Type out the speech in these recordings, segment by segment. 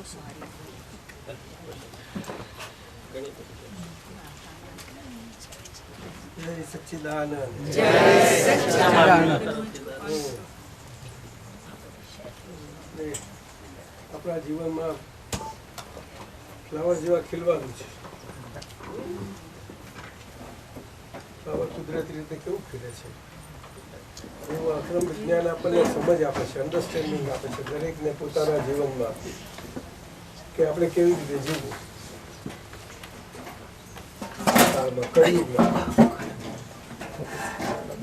जय सच्चिदानंद। આપણા જીવનમાં ફ્લાવર જેવા ખીલવાનું છે. ફ્લાવર કુદરતી રીતે કેવું ખીલે છે એવું અક્રમ વિજ્ઞાન આપણને સમજ આપે છે, અન્ડરસ્ટેન્ડિંગ આપે છે દરેકને પોતાના જીવનમાં કે આપણે કેવી રીતે જીવવું.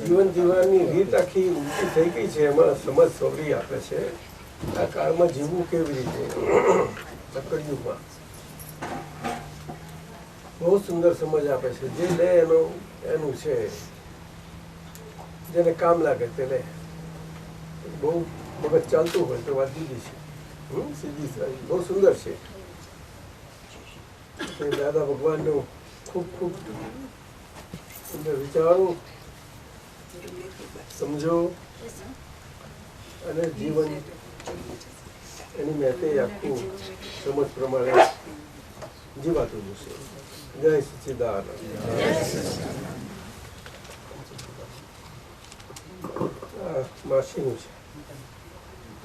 જીવન જીવવાની રીત આખી ઊંચી થઈ ગઈ છે, એમાં સમજ સવરી આપે છે આ કાળમાં જીવવું કેવી રીતે. કળિયુગમાં બહુ સુંદર સમજ આપે છે. જે લે એનું છે, જેને કામ લાગે તે લે. બહુ મગજ ચાલતું હોય તો વાત જુદી છે, સીધી સારી બહુ સુંદર છે. દાદા ભગવાનનું ખૂબ ખૂબ સુંદર વિચારો સમજો અને જીવન એની મેતે આખું સમજ પ્રમાણે જીવાતું જશે. જય સચ્ચિદાનંદ. માસીનું છે,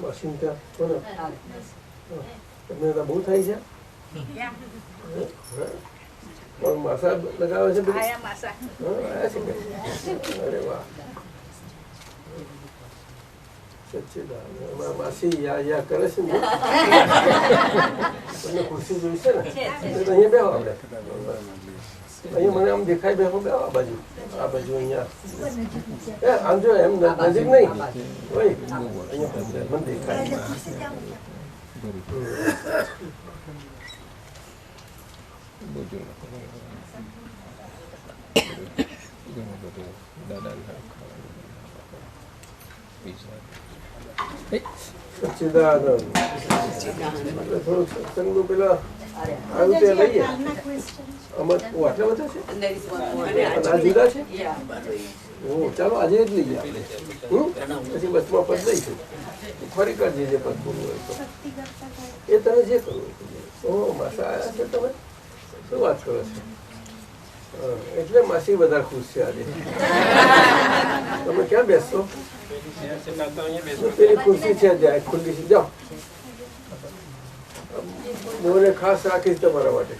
માસીન ત્યાં કોને તમને બહુ થાય છે. માસા લગાવે છે. અરે વાહ, સચ્ચિદાનંદ. માસી યા કરે છે ને. તમને ખુરશી જોઈશે ને તો અહીંયા બેહો. આપણે અહીંયા મને આમ દેખાય બેહો બેહો આ બાજુ અહીંયા આમ જો એમ નજીક નહીં હોય અહીંયા મને દેખાય. સચ્ચિદાનંદ. થોડું સત્સંગનું પેલા આવ્યું તે લઈએ. આટલા બધા છે, આ જુદા છે. ચાલો આજે જ લઈએ આપણે. પછી બસમાં પદ લઈશું. ફરી કરજે જે પદ પૂરું હોય તો. એ તમે જે કરવું. માસા આવ્યા છે તમે? શું વાત કરો છો? એટલે માસી વધારે ખુશ છે આજે. તમે ક્યાં બેસશો? પેલી ખુરશી છે ત્યાં ખુલ્લી છે, જાઓ. હું ખાસ રાખીશ તમારા માટે.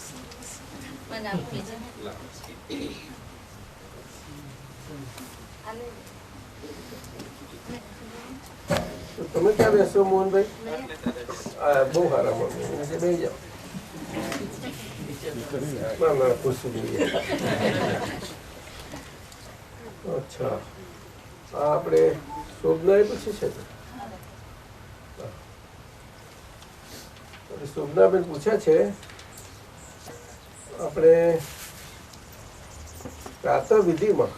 તમે ક્યાં બેસો મોહનભાઈ? બહુ સારા મોહન બે જાઓ. ના ના ખુરશી જોઈએ. અચ્છા, આ આપણે શોભનાએ પૂછી છે. શોભનાબેન પૂછ્યા છે આપણે પ્રાતઃવિધિમાં.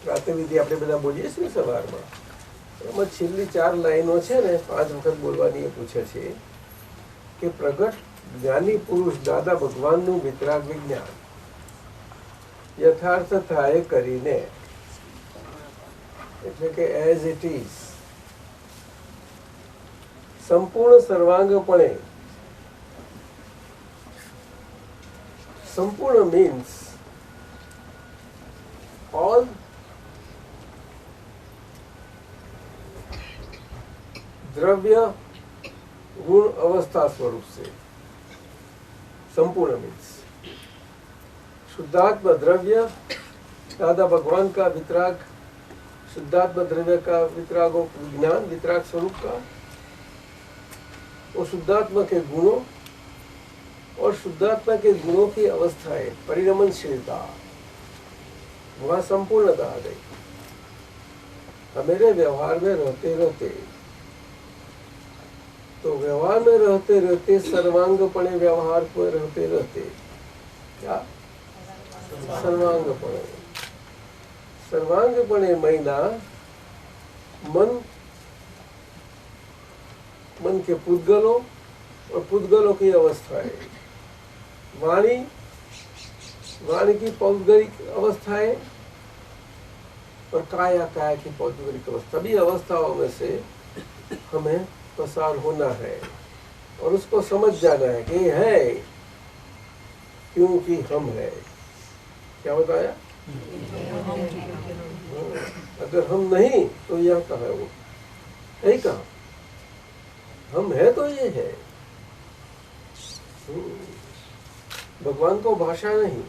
પ્રાતઃવિધિ આપણે બધા બોલીએ છીએ સવારમાં, એમાં છેલ્લી 4 લાઈનો છે ને 5 વખત બોલવાની. એ પૂછે છે કે પ્રગટ જ્ઞાની પુરુષ દાદા ભગવાનનું વિતરાગ વિજ્ઞાન યથાર્થ થાય કરીને, એટલે કે એઝ ઇટ ઇઝ સંપૂર્ણ સર્વાંગપણે. સંપૂર્ણ મીન્સ ઓલ દ્રવ્ય गुण अवस्था स्वरूप से. संपूर्ण मीन्स शुद्धात्म द्रव्य दादा भगवान का वितराग, शुद्धात्म द्रव्य का वितरागो विज्ञान वितराग स्वरूप का, और शुद्धात्मा के गुणों और शुद्धात्मा के गुणों की अवस्थाएं, परिणमनशीलता, वहां संपूर्णता आ गई. हमारे व्यवहार में रहते रहते, तो व्यवहार में रहते रहते सर्वांगपणे व्यवहार पर रहते रहते, क्या सर्वांगपणे, सर्वांगपणे महिना मन, मन के पुद्गलों और पुद्गलों की अवस्थाएं, वाणी, वाणी की पौद्गलिक अवस्थाएं और काया, काया की पौद्गलिक अवस्था. सभी अवस्थाओं में से हमें पसार होना है. और उसको समझ जाना है कि है क्योंकि हम है। क्या बताया? अगर हम नहीं तो यह कहा वो नहीं कहा, हम है तो ये है। भगवान को भाषा नहीं,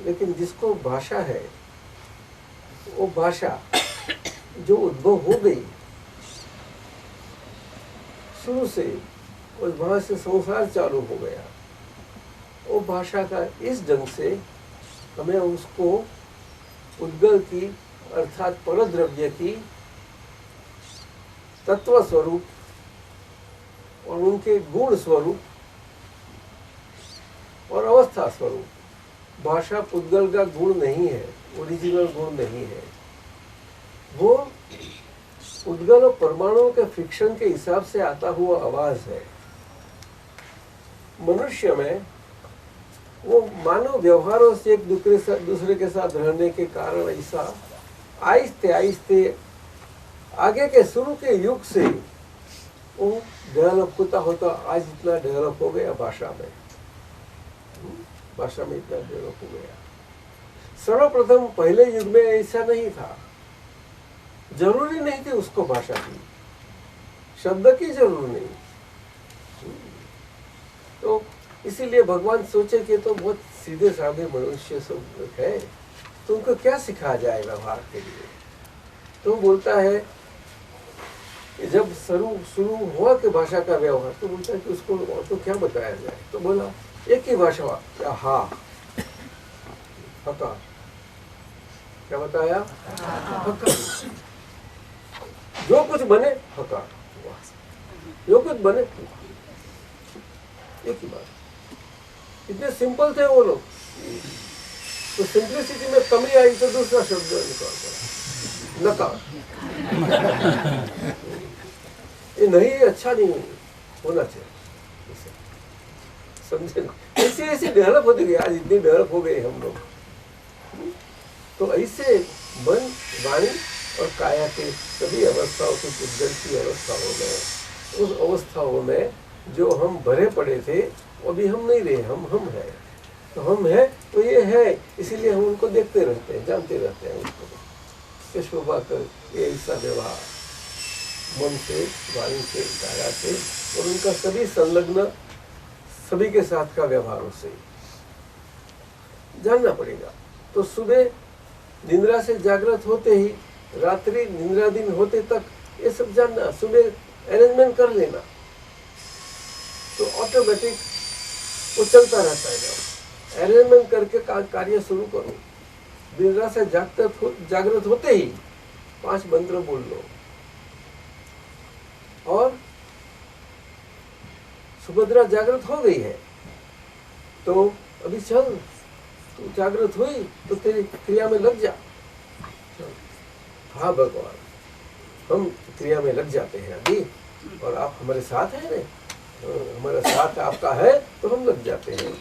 लेकिन जिसको भाषा है वो भाषा जो उद्भव हो गई शुरू से और वहां से संसार चालू हो गया, वो भाषा का इस ढंग से हमें उसको उद्गल की अर्थात परद्रव्य की तत्व स्वरूप और उनके गुण स्वरूप और अवस्था स्वरूप, भाषा पुद्गल का गुण नहीं है, ओरिजिनल गुण नहीं है। वो उद्गल और परमाणुओं के फ्रिक्शन के हिसाब से आता हुआ आवाज है। मनुष्य में वो मानव व्यवहारों से एक दूसरे के साथ रहने के कारण ऐसा आहिस्ते आहिस्ते आगे के शुरू के युग से वो डेवलप होता आज इतना डेवलप हो गया भाषा में इतना डेवलप हो गया। सर्वप्रथम पहले युग में ऐसा नहीं था, जरूरी नहीं थी उसको भाषा की, शब्द की जरूर नहीं। तो इसीलिए भगवान सोचे कि तो बहुत सीधे साधे मनुष्य सब है, तो उनको क्या सिखाया जाए व्यवहार के लिए। तो बोलता है कि जब शुरू हुआ कि भाषा का व्यवहार, तो बोलता है कि उसको और तो क्या बताया जाए। तो बोला एक ही भाषा, क्या? हा हकार। क्या बताया? हकार। जो कुछ बने हकार, जो कुछ बने एक ही बात। इतने सिंपल थे वो लोग। तो सिंपलिसिटी में कमी आई तो दूसरा शब्द निकाल पड़ा, नकार। ये नहीं, अच्छा नहीं होना चाहिए, समझे ना? ऐसे डेवलप होते गए, आज इतनी डेवलप हो गए हम लोग। तो ऐसे मन, वाणी और काया के सभी अवस्थाओं की पुद्गल की अवस्थाओं में, उस अवस्थाओं में जो हम भरे पड़े थे वो अभी हम नहीं रहे, हम है। तो हम है तो ये है, इसीलिए हम उनको देखते रहते हैं, जानते रहते हैं उसको। शोभा कर ये ऐसा व्यवहार मन से, वाणी से, काया से और उनका सभी संलग्न सभी के साथ का व्यवहारों से जानना पड़ेगा। तो सुबह निद्रा से जागृत होते ही रात्रि निद्राधीन होते तक ये सब जानना, सुबह अरेंजमेंट कर लेना, तो ऑटोमेटिक वो चलता रहता है। जब अरेंजमेंट करके कार्य शुरू करो, निद्रा से जागृत होते ही 5 मंत्र बोल लो और सुभद्रा जागृत हो गई है तो अभी चल, तू जागृत हुई तो तेरी क्रिया में लग जा। हाँ भगवान, हम क्रिया में लग जाते हैं अभी, और आप हमारे साथ हैं ना, हमारा साथ आपका है तो हम लग जाते हैं,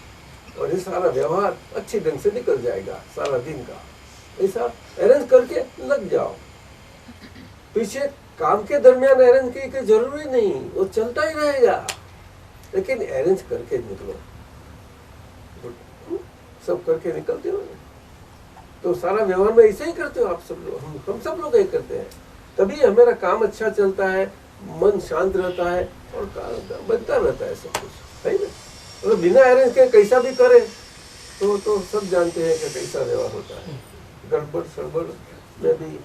और ये सारा व्यवहार अच्छे ढंग से निकल जाएगा सारा दिन का। ऐसा अरेंज करके लग जाओ। पीछे काम के दरमियान अरेंज की जरूरी नहीं, वो चलता ही रहेगा, लेकिन अरेंज करके निकलो। सब करके निकलते हो ना, तो सारा व्यवहार में ऐसे ही करते हो आप सब लोग, हम सब लोग यही करते हैं। तभी हमारा काम अच्छा चलता है, मन शांत रहता है और बनता रहता है सब कुछ, है ना। तो बिना अरेंज के कैसा भी करे तो सब जानते हैं कि कैसा व्यवहार होता है। गड़बड़ सड़बड़ में भी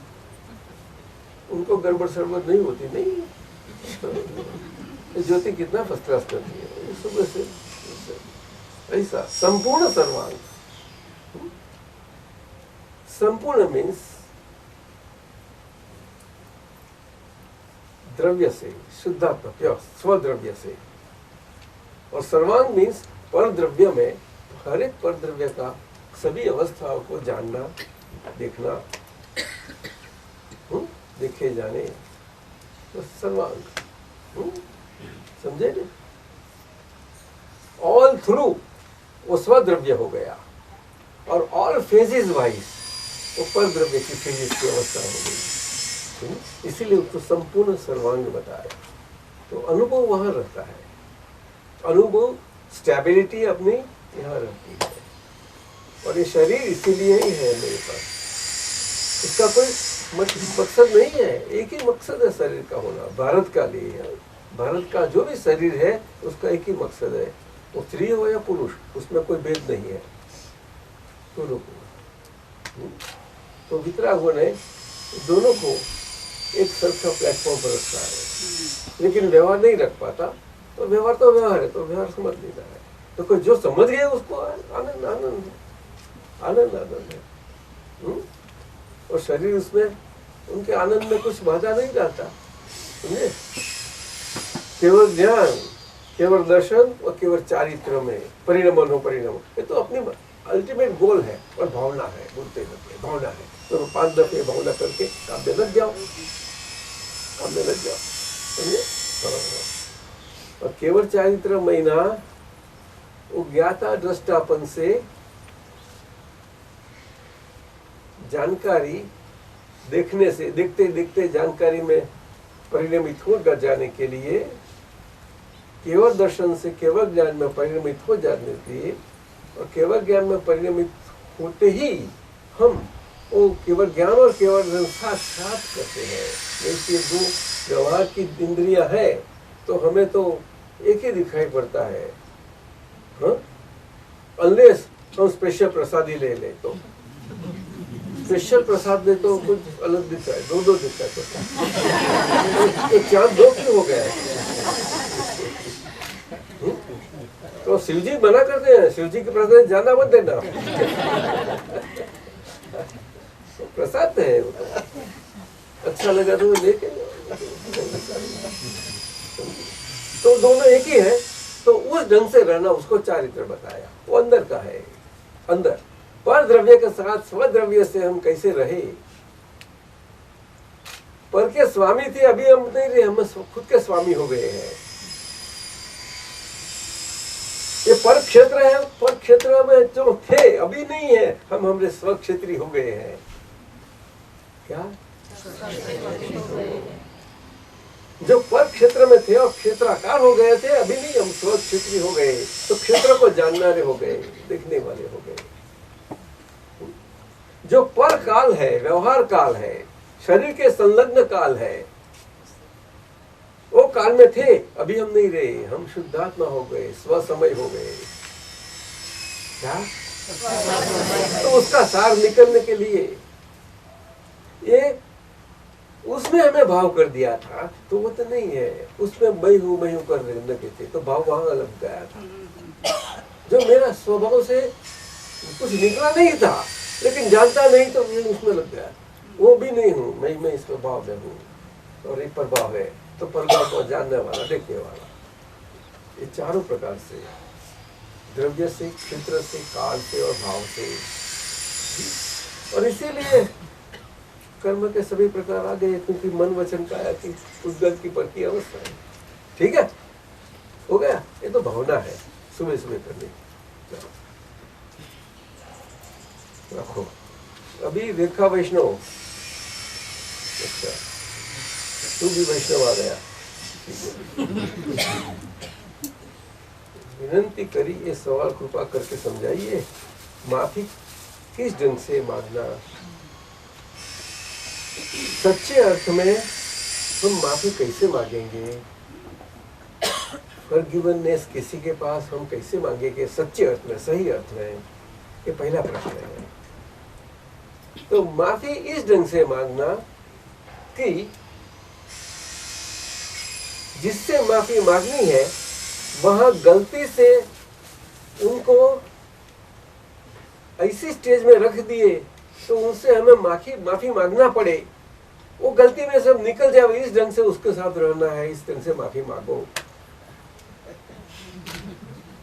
उनको गड़बड़ सड़बड़ नहीं होती, नहीं। ज्योति कितना फर्स्ट क्लास करती है सुबह से, ऐसा संपूर्ण सर्वांग। संपूर्ण मीन्स द्रव्य से, शुद्धात्मा प्योर स्वद्रव्य से, और सर्वांग मीन्स पर द्रव्य में हर एक पर द्रव्य का सभी अवस्थाओं को जानना, देखना, देखे जाने, तो सर्वांग, समझे ना। ऑल थ्रू वो स्वद्रव्य हो गया, और ऑल फेजेस वाइज वो पर द्रव्य की फेजेस की अवस्था हो गई। इसीलिए उसको संपूर्ण सर्वांग बताया। तो अनुभव वहां रहता है। अनुभव स्टेबिलिटी अपनी यहाँ रहती है। और ये शरीर इसीलिए ही है मेरे पास, इसका कोई मकसद नहीं है, एक ही मकसद है शरीर का होना, भारत का लिए है। भारत का जो भी शरीर है उसका एक ही मकसद है, वो स्त्री हो या पुरुष, उसमें कोई भेद नहीं है, दोनों को। तो वितरागों ने दोनों को एक सरखा प्लेटफॉर्म पर रखा है, लेकिन व्यवहार नहीं रख पाता। तो व्यवहार है, तो व्यवहार समझ नहीं रहा है। तो कोई जो समझ गया उसको आनंद आनंद है, आनंद आनंद है। और शरीर उसमें उनके आनंद में कुछ बाधा नहीं डालता, समझे? केवल ज्ञान, केवल दर्शन और केवल चारित्र में परिणमन हो परिणाम, ये तो अपनी अल्टीमेट गोल है। और भावना है, बोलते हैं भावना है, तो 5 दफे भावना करके काम में लग जाओ, काम में लग जाओ, समझे? और केवल चारित्र महीना वो ज्ञाता दृष्टापन से जानकारी देखने से, देखते देखते जानकारी में परिणमित हो जाने के लिए, केवल दर्शन से केवल ज्ञान में परिणमित हो जाने के लिए, और केवल ज्ञान में परिणमित होते ही हम वो केवल ज्ञान और केवल साक्षात करते हैं। जैसे दो व्यवहार की इंद्रियां है तो हमें तो एक ही दिखाई पड़ता है, अनलेस हम स्पेशल प्रसादी ले ले, तो स्पेशल प्रसाद दे तो कुछ अलग दिखता है, दो दिखता है, तो चांद दो क्यों हो गया है? तो शिव जी मना करते हैं, शिव जी के प्रसाद जाना मत देना, प्रसाद है, अच्छा लगा तो लेके। तो दोनों एक ही है, तो उस ढंग से रहना, उसको चारित्र बताया, वो अंदर का है। अंदर पर द्रव्य के साथ स्वद्रव्य से हम कैसे रहे, पर के स्वामी थे, अभी हम नहीं रहे, हम खुद के स्वामी हो गए हैं। ये पर क्षेत्र है, पर क्षेत्र में जो थे अभी नहीं है, हम हमारे स्व क्षेत्री हो गए हैं। क्या जो पर क्षेत्र में थे और क्षेत्राकार हो गए थे, अभी नहीं, हम स्व क्षेत्री हो गए, तो क्षेत्र को जानने हो गए, देखने वाले हो गए। जो पर काल है, व्यवहार काल है, शरीर के संलग्न काल है, वो काल में थे, अभी हम नहीं रहे, हम शुद्धात्मा हो गए, स्व समय हो गए। क्या? तो उसका सार निकलने के लिए ये उसमें हमें भाव कर दिया था, तो वो तो नहीं है, उसमें मैं हूं कर लगे थे, तो भाव वहां लग गया था। जो मेरा स्वभाव से कुछ निकला नहीं था, लेकिन जानता नहीं तो उसमें लग गया, वो भी नहीं हूं मैं इस स्वभाव में हूं, और एक प्रभाव है, तो प्रभाव को जानने वाला, देखने वाला। ये चारों प्रकार से, द्रव्य से, क्षेत्र से, काल से और भाव से। और इसीलिए कर्म के सभी प्रकार आ गए, क्योंकि मन वचन काया की उद्गत की पड़ती अवस्था है। ठीक है, हो गया। ये तो भावना है, सुबह सुबह करनी। रखो अभी रेखा वैष्णव, अच्छा तू भी वैष्णव आ गया, विनंती करी, ये सवाल कृपा करके समझाइए, माफी किस ढंग से मांगना? सच्चे अर्थ में हम माफी कैसे मांगेंगे? फॉरगिवनेस किसी के पास हम कैसे मांगेंगे सच्चे अर्थ में, सही अर्थ में? ये पहला प्रश्न है। तो माफी इस ढंग से मांगना कि जिससे माफी मांगनी है वहां गलती से उनको ऐसी स्टेज में रख दिए तो उनसे हमें माफी मांगना पड़े, वो गलती में सब निकल जाए, इस ढंग से उसके साथ रहना है, इस ढंग से माफी मांगो।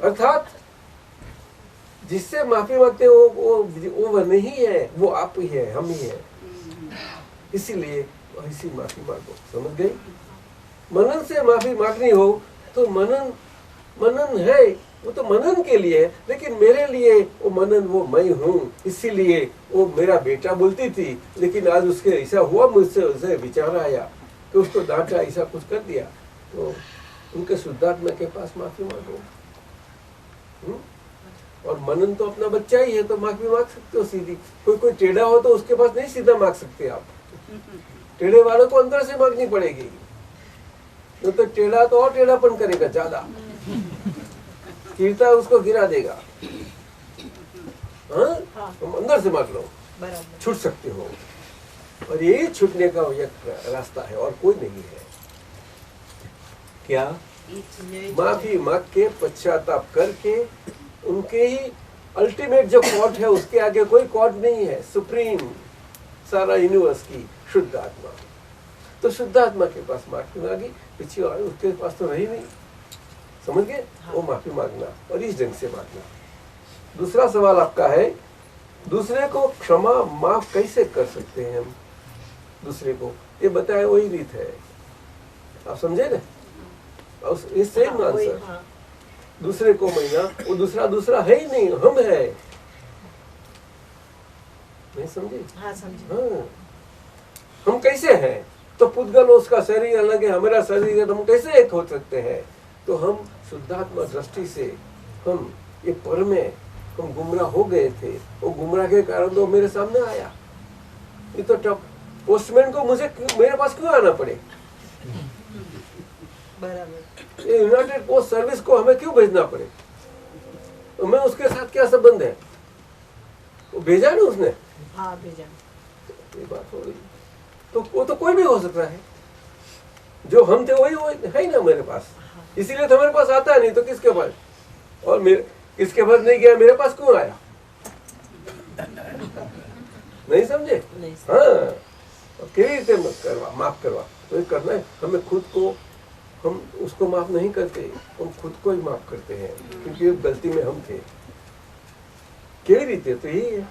अर्थात जिससे माफी मांगते हो वो नहीं है, वो आप ही है, हम ही है, इसीलिए ऐसी माफी मांगो। समझ गई? मनन से माफी मांगनी हो तो मनन है, वो तो मनन के लिए, लेकिन मेरे लिए वो मनन वो मैं हूँ, इसीलिए वो मेरा बेटा बोलती थी, लेकिन आज उसके ऐसा हुआ, मुझसे उसे विचार आया कि उसको डांटा, ऐसा कुछ कर दिया, तो उनके शुद्धात्मा के पास माफी मांगो। और मनन तो अपना बच्चा ही है, तो माफी मांग सकते हो सीधी। कोई टेढ़ा हो तो उसके पास नहीं सीधा मांग सकते आप, टेढ़े वालों को अंदर से मांगनी पड़ेगी। तो टेढ़ा तो और टेढ़ापन करेगा ज्यादा, गिरता उसको गिरा देगा। हाँ, तुम अंदर से मांग लो, छूट सकते हो। और यही छूटने का एक रास्ता है, और कोई नहीं है। क्या? माफी मांग के, पश्चाताप करके, उनके ही अल्टीमेट जो कॉर्ट है उसके आगे कोई कॉर्ट नहीं है। सुप्रीम सारा यूनिवर्स की शुद्ध आत्मा, तो शुद्ध आत्मा के पास माफी मांगी, पीछे उसके पास तो रही नहीं, समझ गए? वो माफी मांगना, और इस ढंग से मांगना। दूसरा सवाल आपका है, दूसरे को क्षमा माफ कैसे कर सकते हैं हम? दूसरे को ये बताया वही रीत है, आप समझे ना? इससे आंसर, दूसरे को महीना, वो दूसरा है ही नहीं, हम है। नहीं समझे? हाँ, समझे। हाँ, हम कैसे हैं? तो पुद्गल उसका शरीर अलग है, हमारा शरीर है, तो हम कैसे एक हो सकते हैं? तो हम शुद्धात्मा दृष्टि से, हम ये पर में हम गुमराह हो गए थे, वो गुमराह के कारण तो मेरे सामने आया। ये तो टप पोस्टमैन को मेरे पास क्यों आना पड़े? ये यूनाइटेड पोस्ट सर्विस को हमें क्यों भेजना पड़े? तो मैं उसके साथ क्या संबंध है? वो भेजा ना उसने। हाँ, भेजा। ये बात हो रही, तो वो तो कोई भी हो सकता है। जो हम थे वही है ना मेरे पास, इसीलिए तो मेरे पास आता नहीं, तो किसके पास? और मेरे किसके पास नहीं गया, मेरे पास क्यों आया? नहीं समझे? हाँ, केवल रीते मत करवा, माफ करवा। तो ये करना है हमें खुद को, हम उसको माफ नहीं करते, हम खुद को ही माफ करते हैं, क्योंकि गलती में हम थे। केवल रीते तो यही है।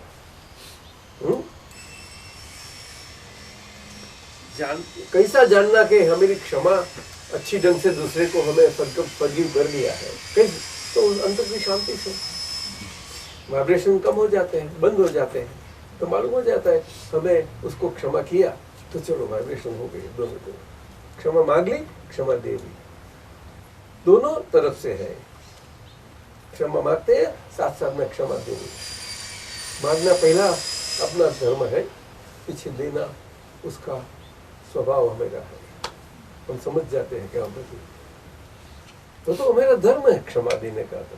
कैसा जानना कि हमारी क्षमा अच्छी ढंग से दूसरे को हमें फॉरगिव कर लिया है? कैसे? तो अंतर की शांति से वाइब्रेशन कम हो जाते हैं, बंद हो जाते हैं, तो मालूम हो जाता है हमें उसको क्षमा किया, तो चलो वाइब्रेशन हो गई। दोनों को क्षमा मांग ली, क्षमा दे दी, दोनों तरफ से है। क्षमा मांगते हैं, साथ साथ में क्षमा देनी। मांगना पहला अपना धर्म है, पीछे देना उसका स्वभाव हमेरा है। हम समझ जाते हैं क्या तो मेरा धर्म है क्षमा देने का। तो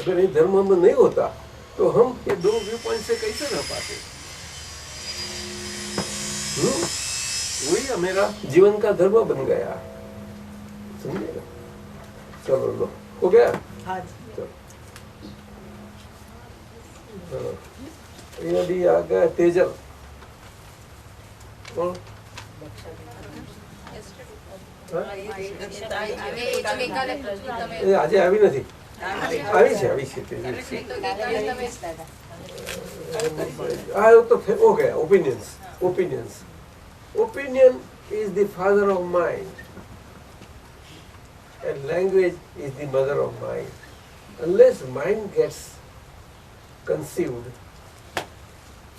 अगर ये धर्म हम नहीं होता तो हम ये दो व्यू पॉइंट से कैसे रह पाते? वही मेरा जीवन का धर्म बन गया, समझे? चलो लो, हो गया? हाँ, चलो ये भी आ गया तेजल। और આજે આવી નથી, આવી છે તો હો ગયા. Opinions opinion is the father of mind and language is the mother of mind. Unless mind gets conceived,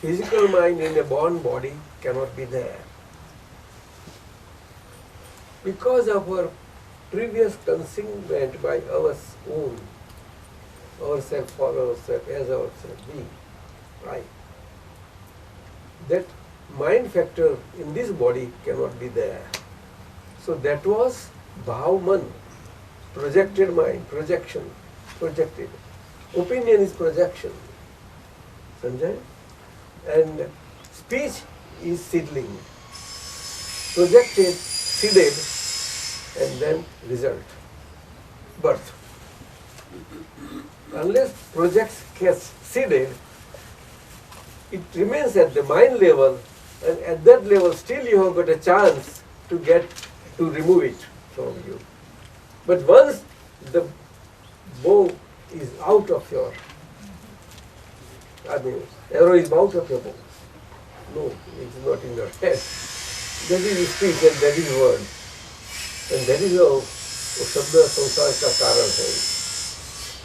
physical mind in a born body cannot be there. Because of our previous concealment by our own, ourself for ourself, as ourself, we, right? That mind factor in this body cannot be there. So that was Bhavman, projected mind, projection, projected. Opinion is projection. Sanjay? And speech is seedling. Projected, seeded, and then result, birth. Unless projects gets seeded, it remains at the mind level, and at that level still you have got a chance to remove it from you. But once the bow is out of your, arrow is out of your bow, no, it is not in your head. That is speech and that is word. And that is how शब्द संसार का कारण है.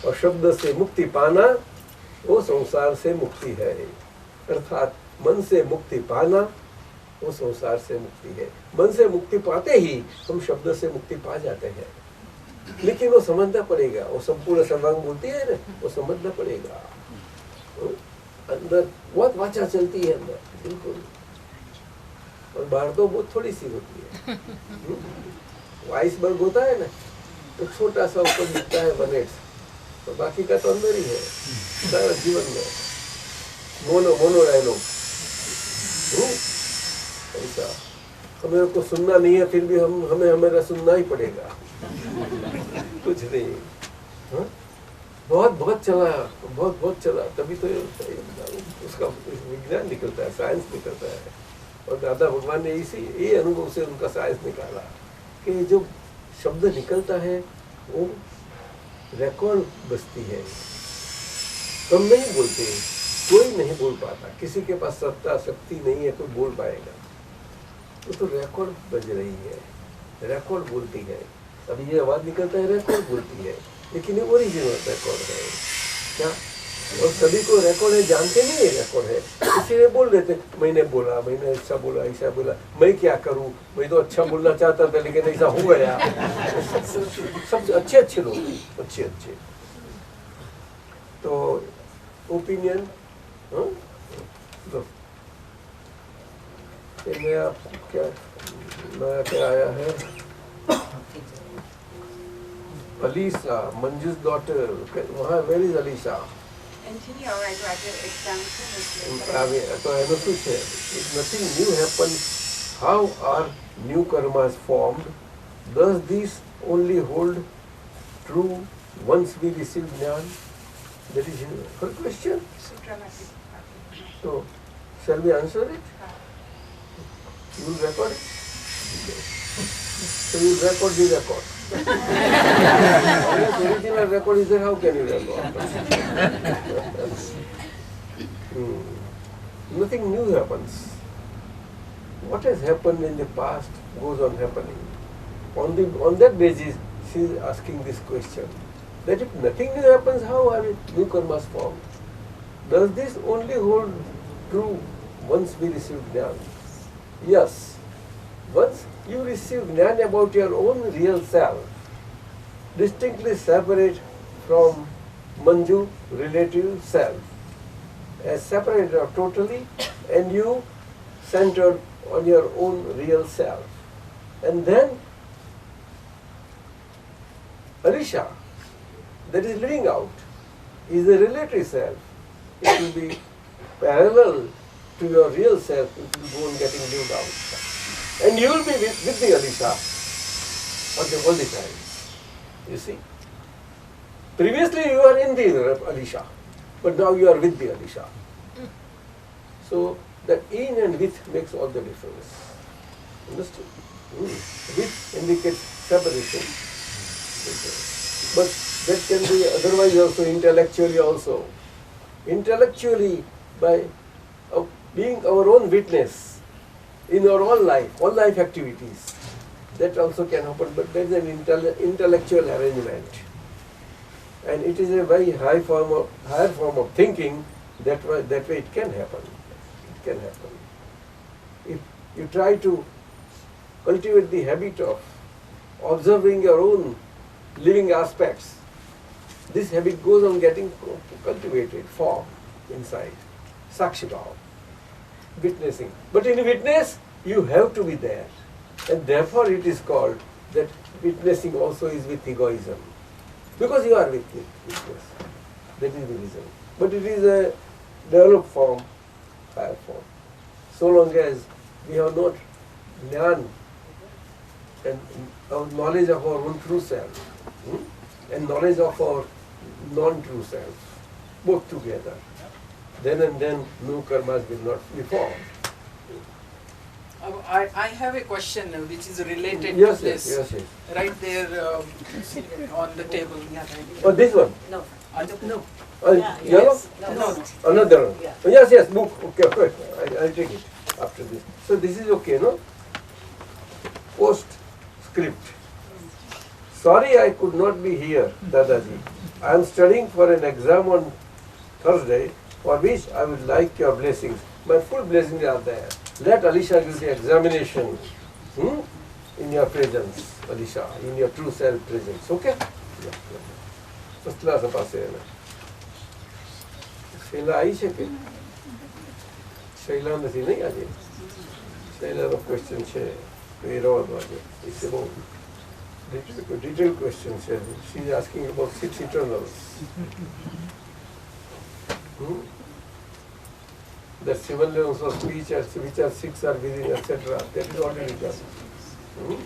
और शब्द से मुक्ति पाना वो संसार से मुक्ति है. अर्थात मन से मुक्ति पाना वो संसार से मुक्ति है। मन से मुक्ति पाते ही हम शब्द से मुक्ति पा जाते हैं, लेकिन वो समझना पड़ेगा। वो संपूर्ण सर्वांग बोलती है ना, वो समझना पड़ेगा। अंदर बहुत वाचा चलती है अंदर, बिल्कुल, और बाहर तो बहुत थोड़ी सी होती है। वो आइसबर्ग होता है ना, तो छोटा सा ऊपर दिखता है बनेट, तो बाकी का तो अंदर ही है सारा जीवन में। मोनो डायलॉग ऐसा। हमें को सुनना नहीं है, फिर भी हमें हमें सुनना ही पड़ेगा। कुछ नहीं, बहुत चला, बहुत चला, तभी तो उसका विज्ञान निकलता है, साइंस निकलता है। और दादा भगवान ने ये अनुभव से उनका साइंस निकाला कि जो शब्द निकलता है वो रिकॉर्ड बसती है। हम नहीं बोलते, कोई नहीं बोल पाता, किसी के पास सत्ता शक्ति नहीं है तो बोल पाएगा। तो रिकॉर्ड बज रही है, रिकॉर्ड बोलती है। अभी ये आवाज निकलता है, रिकॉर्ड बोलती है, लेकिन ये ओरिजिनल रिकॉर्ड है क्या? और सभी को रिकॉर्ड है, जानते नहीं है रिकॉर्ड है, इसीलिए बोल देते मैंने बोला, मैंने ऐसा बोला, ऐसा बोला, मैं क्या करूं, मैं तो अच्छा बोलना चाहता था लेकिन ऐसा हो गया। सब अच्छे लोग, अच्छे तो ओपिनियन। नया क्या आया है? अलीसा, मंजू's daughter, वहाँ where is Alisa? Engineer, I graduate exam. तो ऐसा कुछ है, if nothing new happens, how are new karmas formed? Does this only hold true once we receive jnana? That is her question. So dramatic. So, shall we answer it? You will record it? So you will record the record. Unless original record is there, how can you record? Nothing new happens. What has happened in the past goes on happening. On that basis, she is asking this question. That if nothing new happens, how are new karmas formed? Does this only hold true once we receive jnana? Yes. Once you receive jnana about your own real self, distinctly separate from Manju relative self, as separated totally, and you centered on your own real self. And then Alisha, that is living out, is the relative self. It will be parallel to your real self, it will go on getting lived out. And you will be with the Alisha all the time. You see? Previously you are in the Alisha, but now you are with the Alisha. So that in and with makes all the difference. Understood? With indicates separation. But that can be otherwise also, intellectually also. Intellectually, by being our own witness in our all life activities, that also can happen, but there is an intellectual arrangement. And it is a very higher form of thinking, that way it can happen. It can happen. If you try to cultivate the habit of observing your own living aspects, this habit goes on getting cultivated, formed inside. Sakshibhav, witnessing. But in witness, you have to be there. And therefore it is called that witnessing also is with egoism. Because you are with witness. That is the reason. But it is a developed form, higher form. So long as we have not jnana and our knowledge of our own true self, and knowledge of our non-true self, both together, then and then new karmas will not be formed. I have a question which is related Yes, to this. yes. Right there on the table. Oh, this one? No. No. Yellow? Yes. No. Another one? Yeah. Oh, yes, book. Okay. I'll take it after this. So this is okay, no? Postscript. Sorry I could not be here, Dadaji. I am studying for an exam on Thursday, for which I would like your blessings. My full blessings are there. let Alisha give the examination in your presence, Alisha, in your true self presence. Okay? First class પાસે એને શૈલા આવી છે કે શૈલા નથી નહીં આજે શૈલાનો question છે એ રવાનો આજે ઇટ્સ બહુ detailed question છે. She is asking about 6 eternals. The 7 levels of speech which are 6 are within, etc. That is already done.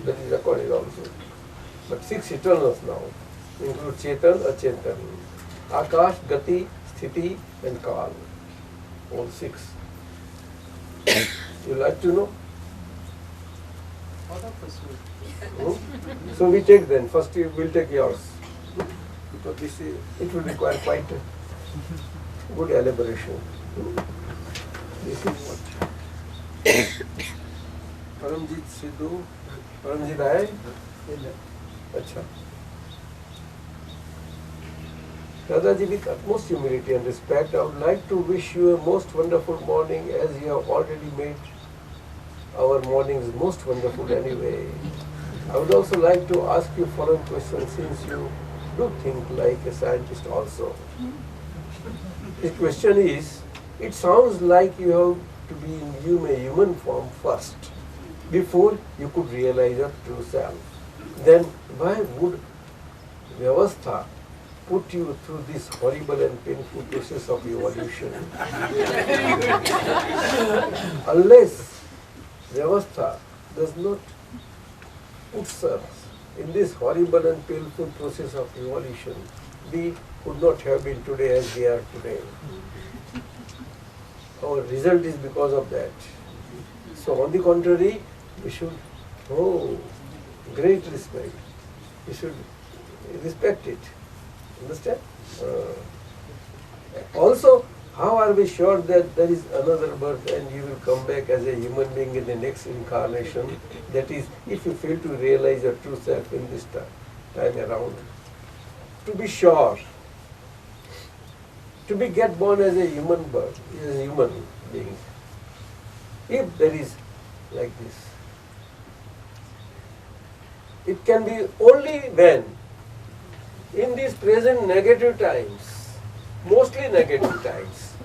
That is recorded also. But 6 eternals now include Chetan, Achetan, Akash, Gati, Sthiti and Kal. All 6. You like to know? So we take then. First we will take yours. Because this is, it will require quite a good elaboration. This is what? Paramjit Sidhu. Paramjit aaye? Acha. Dadaji, with utmost humility and respect, I would like to wish you a most wonderful morning, as you have already made our mornings most wonderful anyway. I would also like to ask you following questions, since you do think like a scientist also. The question is, it sounds like you have to be in a human form first, before you could realize your true self. Then why would Vyavastha put you through this horrible and painful process of evolution? Unless Vyavastha does not put us in this horrible and painful process of evolution, we could not have been today as we are today. Our result is because of that. So on the contrary, we should, great respect. We should respect it. Understand? Also, how are we sure that there is another birth and you will come back as a human being in the next incarnation? That is, if you fail to realize your true self in this time around. To be sure, to be get born as a human birth, as a human being, if there is like this, it can be only when, in these present negative times, mostly negative times,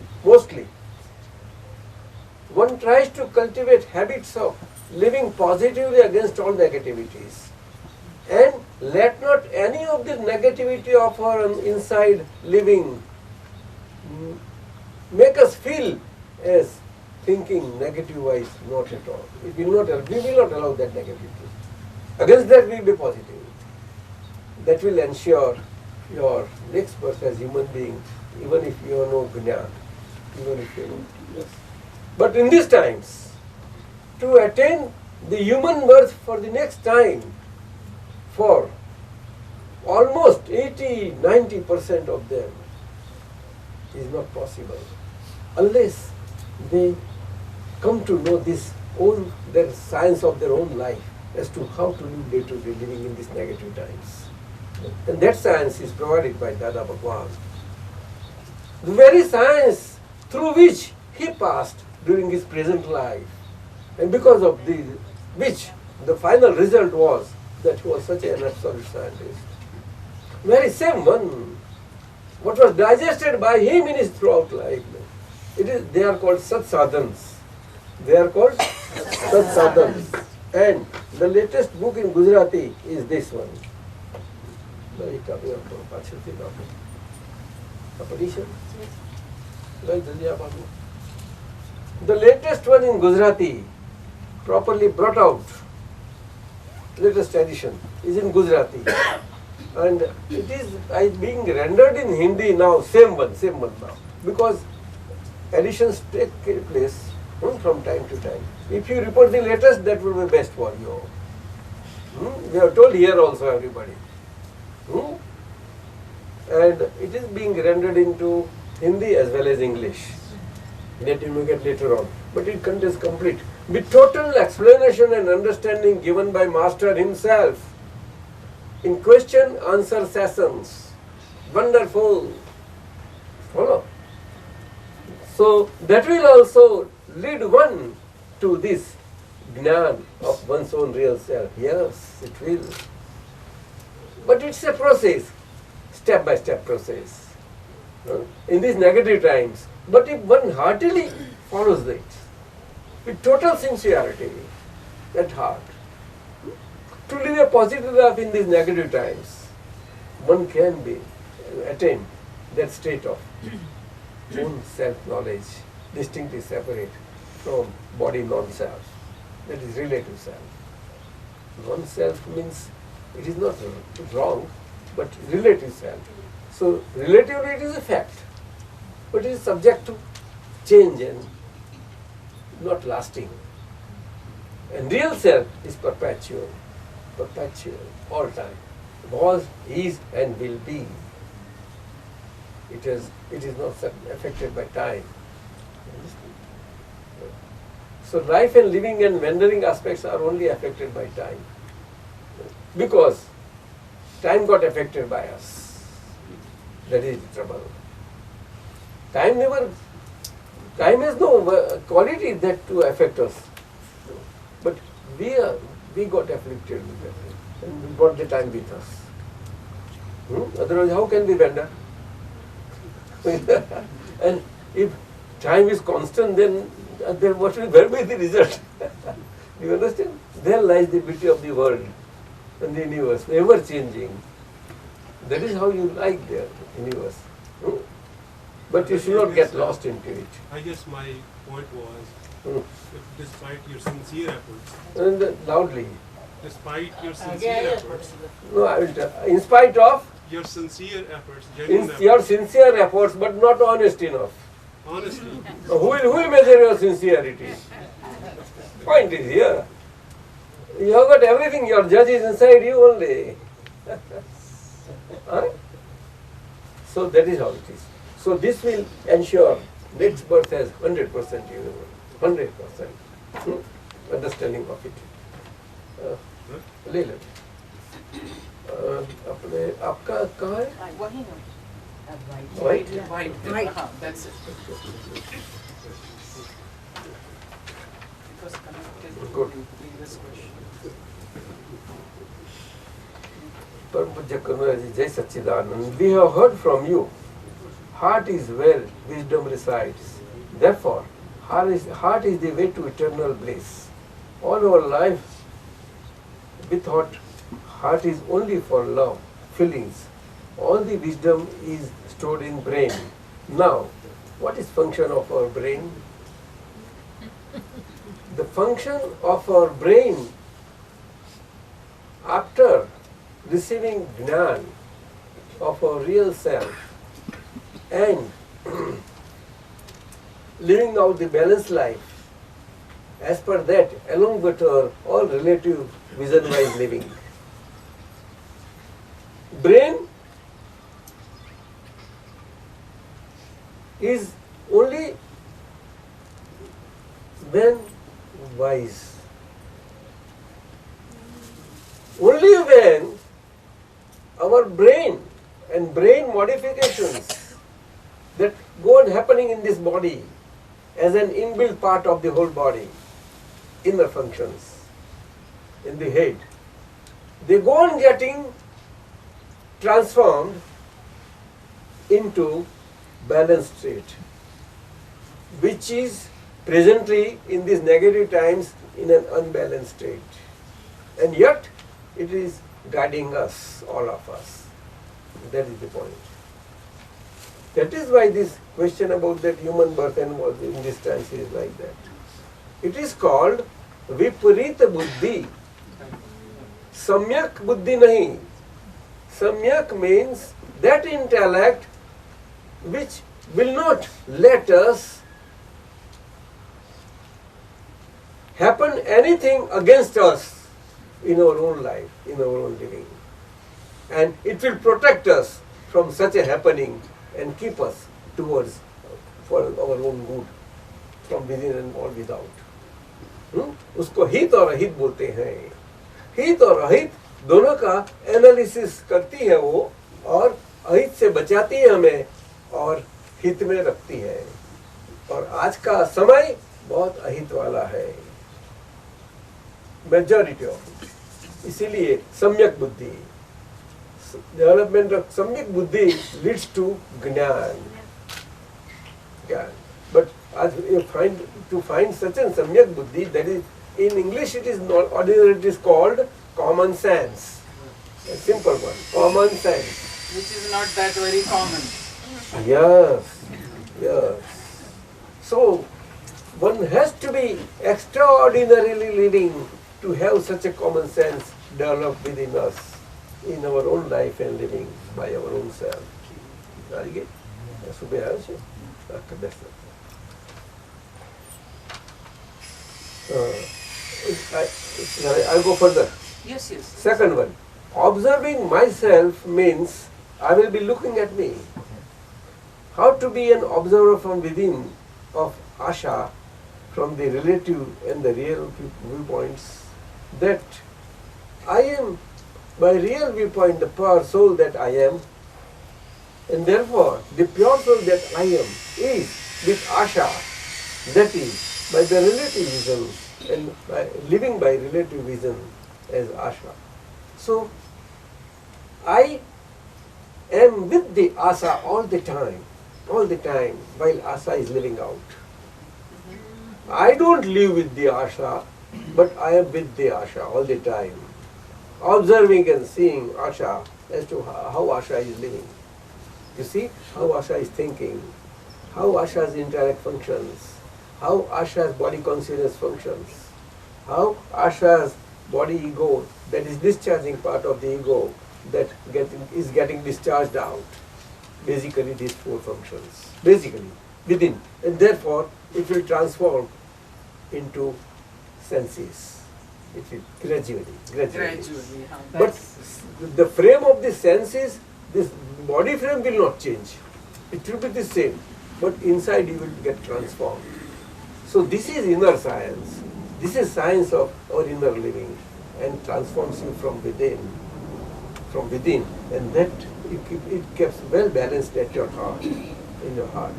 one tries to cultivate habits of living positively against all negativities, and let not any of the negativity of our inside living make us feel as thinking negative wise. Not at all. We will not allow that negativity. Against that we will be positive. That will ensure your next birth as human being, even if you have no gnana, even if you know. Yes. But in these times, to attain the human birth for the next time, for almost 80-90% of them, is not possible unless they come to know their science of their own life as to how to live day-to-day living in these negative times. And that science is provided by Dada Bhagwan. The very science through which he passed during his present life, and because of which the final result was that he was such an absolute scientist. Very same one, what was digested by him in his throughout life. They are called Sat Sadhans. They are called Sat Sadhans. And the latest book in Gujarati is this one. The latest one in Gujarati, properly brought out, latest edition, is in Gujarati. And it is being rendered in Hindi now, same one now. Because editions take place from time to time. If you report the latest, that will be best for you. We have told here also everybody. And it is being rendered into Hindi as well as English. That you may get later on. But it contains complete, with total explanation and understanding given by Master himself in question-answer sessions. Wonderful. Follow. So that will also lead one to this Gnan of one's own real self? Yes, it will. But it's a process, step-by-step process. In these negative times. But if one heartily follows it, with total sincerity, at heart, to live a positive life in these negative times, one can attain that state of own self-knowledge, distinctly separate from body non-self. That is relative self. Non-self means it is not wrong, but relative self. So relatively it is a fact, but it is subject to change and not lasting. And real self is perpetual, all time. Was, is and will be. It is not affected by time. So life and living and wandering aspects are only affected by time. Because time got affected by us. That is the trouble. Time has no quality that to affect us. But we got afflicted with that. And we brought the time with us. Otherwise, how can we wander? And if time is constant, then where will be the result? You understand? There lies the beauty of the world and the universe, ever changing. That is how you like the universe. But you should not get lost into it. I guess my point was, despite your sincere efforts, And loudly. despite your sincere efforts, No, I will tell. In spite of your sincere efforts, genuine your efforts, sincere efforts, but not honest enough. honestly, Who will measure your sincerity? Point is here. You have got everything. Your judge is inside you only. Huh? So that is how it is. So this will ensure next birth has 100% universe, 100% understanding of it. ले लो। अपने आपका कहाँ है? वही ना। White? White. That's it. It was connected Good. to the previous question. Param Pujya Karunaraji, Jai Satchidanand, we have heard from you. Heart is where wisdom resides. Therefore, heart is the way to eternal bliss. All our life, we thought heart is only for love, feelings. All the wisdom is stored in brain. Now, what is function of our brain? The function of our brain after receiving Gnan of our real self and living out the balanced life as per that, along with our all relative vision-wise living. Brain is only when wise. Only when our brain and brain modifications that go on happening in this body as an inbuilt part of the whole body, inner functions in the head, they go on getting transformed into balanced state, which is presently in these negative times in an unbalanced state. And yet it is guiding us, all of us. That is the point. That is why this question about that human birth and was in this times is like that. It is called Viparita Buddhi. Samyak Buddhi nahi. Samyak means that intellect which will not let us happen anything against us in our own life, in our own living. And it will protect us from such a happening and keep us towards for our own good from within and all without. उसको हित और अहित बोलते हैं. हित और अहित दोनों का एनालिसिस करती है वो और अहित से बचाती है हमें और हित में रखती है. और आज का समय बहुत अहित वाला है. majority of it. इसीलिए सम्यक बुद्धि, development of सम्यक बुद्धि leads to ज्ञान. But as you find such a samyak buddhi, that is, in English it is not ordinary, it is called common sense. A simple one, common sense. Which is not that very common. Yes, yes. So, one has to be extraordinarily living to have such a common sense developed within us in our own life and living by our own self. Right? I'll go further. Yes, yes. Second one, observing myself means I will be looking at me. How to be an observer from within of Asha, from the relative and the real viewpoints, that I am, by real viewpoint, the pure soul that I am, and therefore the pure soul that I am is with Asha, that is, by the relative vision and by living by relative vision as Asha. So, I am with the Asa all the time, while Asa is living out. I don't live with the Asha, but I am with the Asha all the time, observing and seeing Asha as to how Asha is living. You see how Asha is thinking, how Asha's intellect functions, how Asha's body consciousness functions, how Asha's body ego, that is discharging part of the ego, that is getting discharged out. Basically these four functions, basically within, and therefore it will transform into senses. It will gradually. But the frame of the senses, this body frame will not change. It will be the same, but inside you will get transformed. So this is inner science. This is science of our inner living, and transforms you from within, and that it keeps well balanced at your heart, in your heart.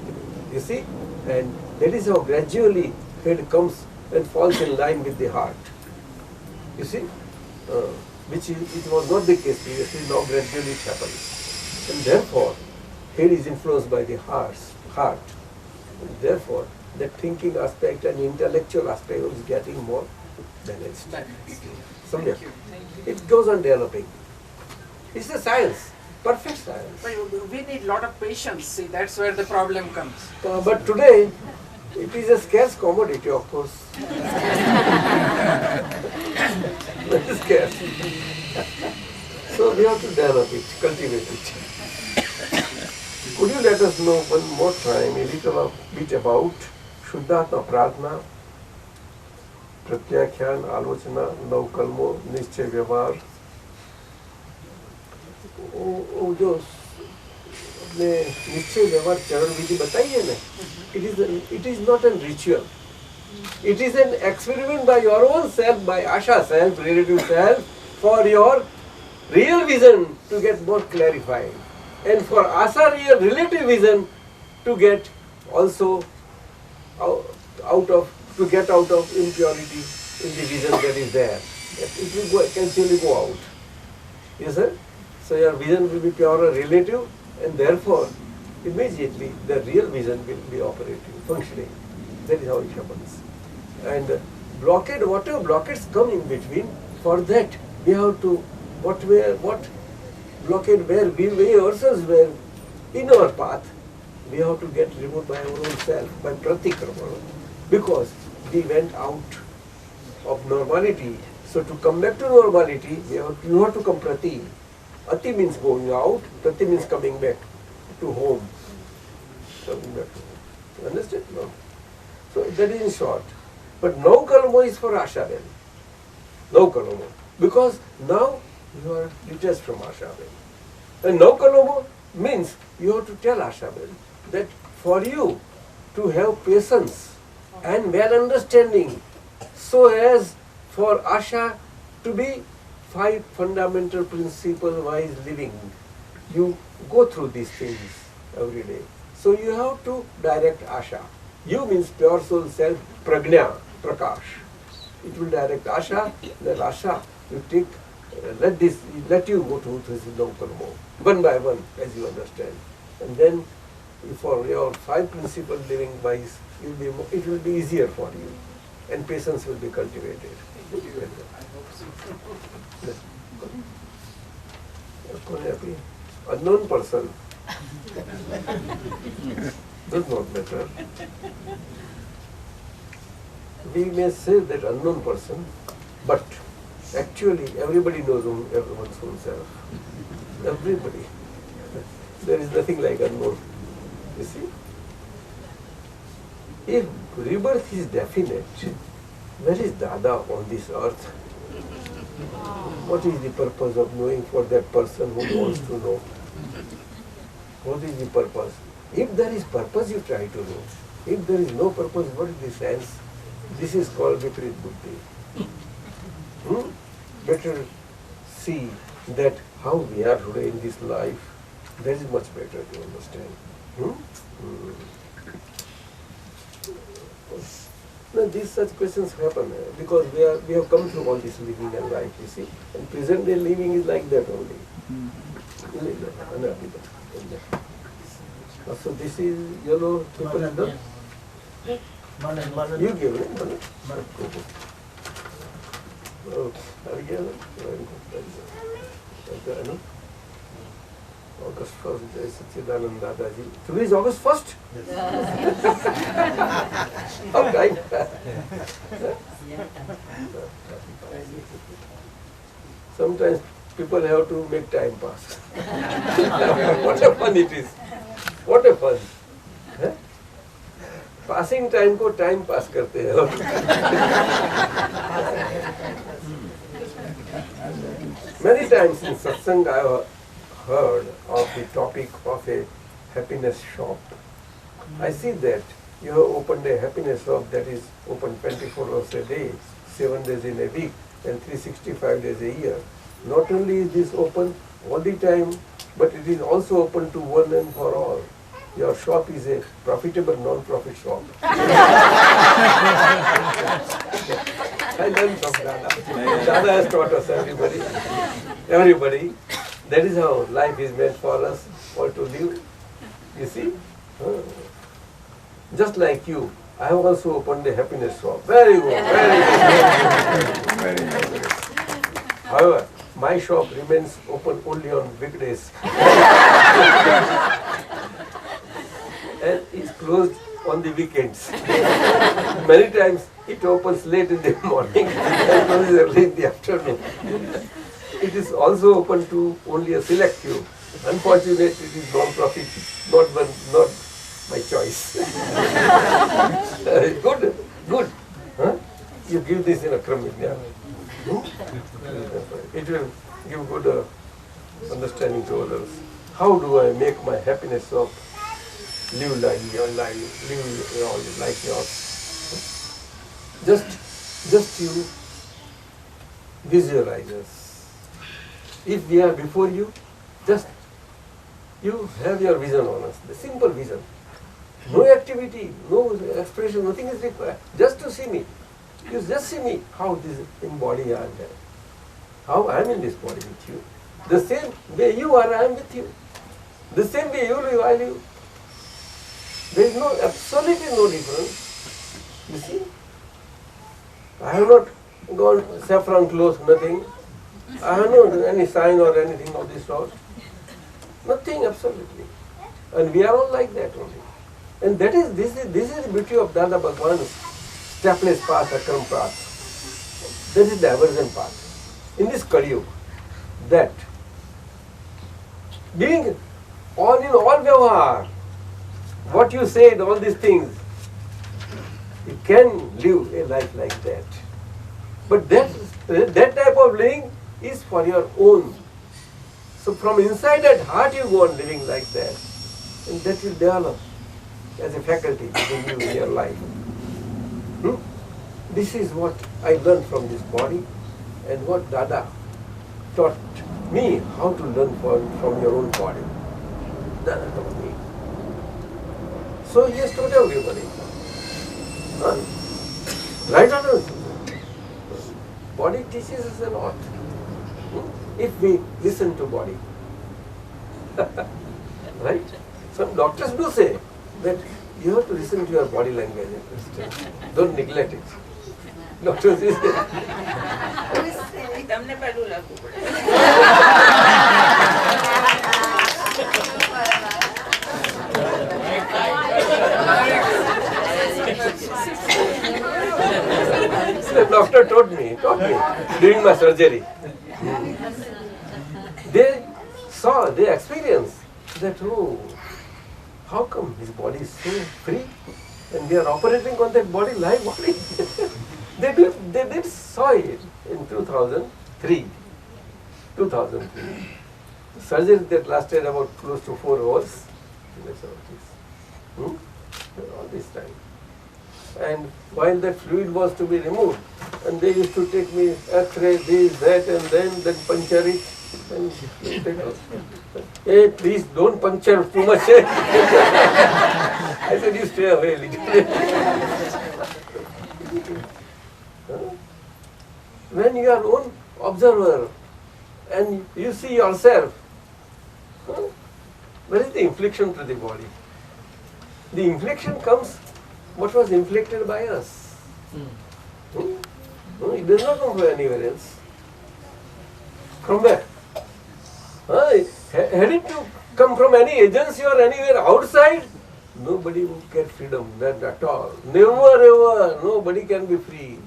You see, and that is how gradually it comes and falls in line with the heart. You see, which was not the case previously. Now gradually it happens, and therefore head is influenced by the heart. And therefore, the thinking aspect and intellectual aspect is getting more balanced. Samyak. It goes on developing. It's a science, perfect science. But we need a lot of patience. See, that's where the problem comes. But today, it is a scarce commodity, of course. Very scarce. So we have to develop it, cultivate it. Could you let us know one more time a little bit about Shuddhatma Prarthana, प्रत्याख्यान, आलोचना, नवकल्मो, निश्चय व्यवहार, वो जो अपने निश्चय व्यवहार चरण विधि बताई है ना, it is not a ritual. It is an experiment by your own self, by Asha self, relative self, for your real vision to get more clarified, and for Asa real relative vision to get also out of impurity in the vision that is there. It will eventually go out. Yes, sir? So your vision will be pure relative, and therefore immediately the real vision will be operating, functioning. That is how it happens. And whatever blockades come in between, for that we have to, what blockade where we ourselves were in our path, we have to get removed by our own self, by pratikrama, because we went out of normality. So to come back to normality, you have to come prati. Ati means going out, prati means coming back to home. Coming back to home. You understand? No. So that is in short. But no kalmo is for Asha then. No kalmo. Because now you are detached from Asha then. And no kalmo means you have to tell Asha then that for you to have patience and well understanding, so as for Asha to be 5 fundamental principle wise living. You go through these things every day. So you have to direct Asha. You means pure soul self, prajna, prakash. it will direct Asha, then Asha, you take, let you go to this local mode, one by one, as you understand. And then, for your 5 principle living wise, it will be easier for you, and patience will be cultivated. Unknown person does not matter. We may say that unknown person, but actually everybody knows everyone's own self. Everybody. There is nothing like unknown. You see? If rebirth is definite, where is Dada on this earth? What is the purpose of knowing for that person who wants to know? What is the purpose? If there is purpose, you try to know. If there is no purpose, what is the sense? This is called Viparit Buddhi. Better see that how we are today in this life. That is much better to understand. Now, these such questions happen because we have come through all this living and life, you see. And present day living is like that only. So this is yellow people is done. You give it, August 1st, Jai Satchidanand Dadaji. Today is August 1st? How kind. Sometimes people have to make time pass. What a fun it is. What a fun. Passing time को time pass करते हैं. Many times in satsang I have heard of the topic of a happiness shop. I see that you have opened a happiness shop that is open 24 hours a day, 7 days in a week, and 365 days a year. Not only is this open all the time, but it is also open to one and for all. Your shop is a profitable non-profit shop. I learned from Dada. Dada has taught us everybody. Everybody. That is how life is meant for us all to live. You see? Just like you, I have also opened a happiness shop. Very good. Very good. However, my shop remains open only on weekdays. And it's closed on the weekends. Many times it opens late in the morning and closes early in the afternoon. It is also open to only a select few. Unfortunately, it is non-profit, not my choice. Good. Huh? You give this in a crumb. Yeah. It will give good understanding to others. How do I make my happiness of live like your life, live like yours? Just you visualize us. If we are before you, just you have your vision on us, the simple vision. No activity, no expression, nothing is required. Just to see me. You just see me, how this in body I am there. How I am in this body with you. The same way you are, I am with you. The same way you live, I live. There is absolutely no difference. You see? I have not gone saffron clothes, nothing. I have not any sign or anything of this sort. Nothing, absolutely. And we are all like that only. And this is the beauty of Dada Bhagwan's stepless path, akram path. This is the diversion path. In this Kali Yuga, that being all in all Vyavahar, what you said, all these things, you can live a life like that. But that type of living is for your own. So from inside that heart you go on living like that. And that will develop as a faculty within you in your life. This is what I learned from this body and what Dada taught me how to learn from your own body. Dada taught me. So he has taught everybody. Right or not? body teaches us a lot. If we listen to body. Right? Some doctors do say that you have to listen to your body language. Don't neglect it. Doctors say તમને પેલું લખવું પડે. the doctor taught me during my surgery. They experienced that, oh, how come his body is so free and they are operating on that body, live body. they did saw it in 2003. Surgery that lasted about close to 4 hours. All this time. And while that fluid was to be removed, and they used to take me X-ray, this, that, and then puncture it. And take out. Hey, please don't puncture too much. I said, you stay away a little bit. When you are own observer and you see yourself, where is the infliction to the body? The infliction comes what was inflicted by us. It does not come from anywhere else. From where? Had it to come from any agency or anywhere outside, nobody would get freedom, not at all. Never ever, nobody can be free.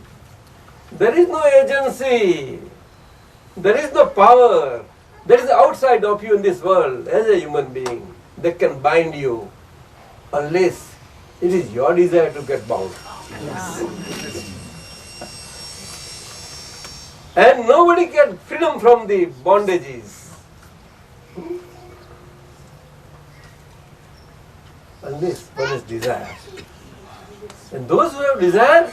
There is no agency. There is no power. There is outside of you in this world as a human being that can bind you unless it is your desire to get bound. And nobody gets freedom from the bondages. Unless one is desire. And those who have desire,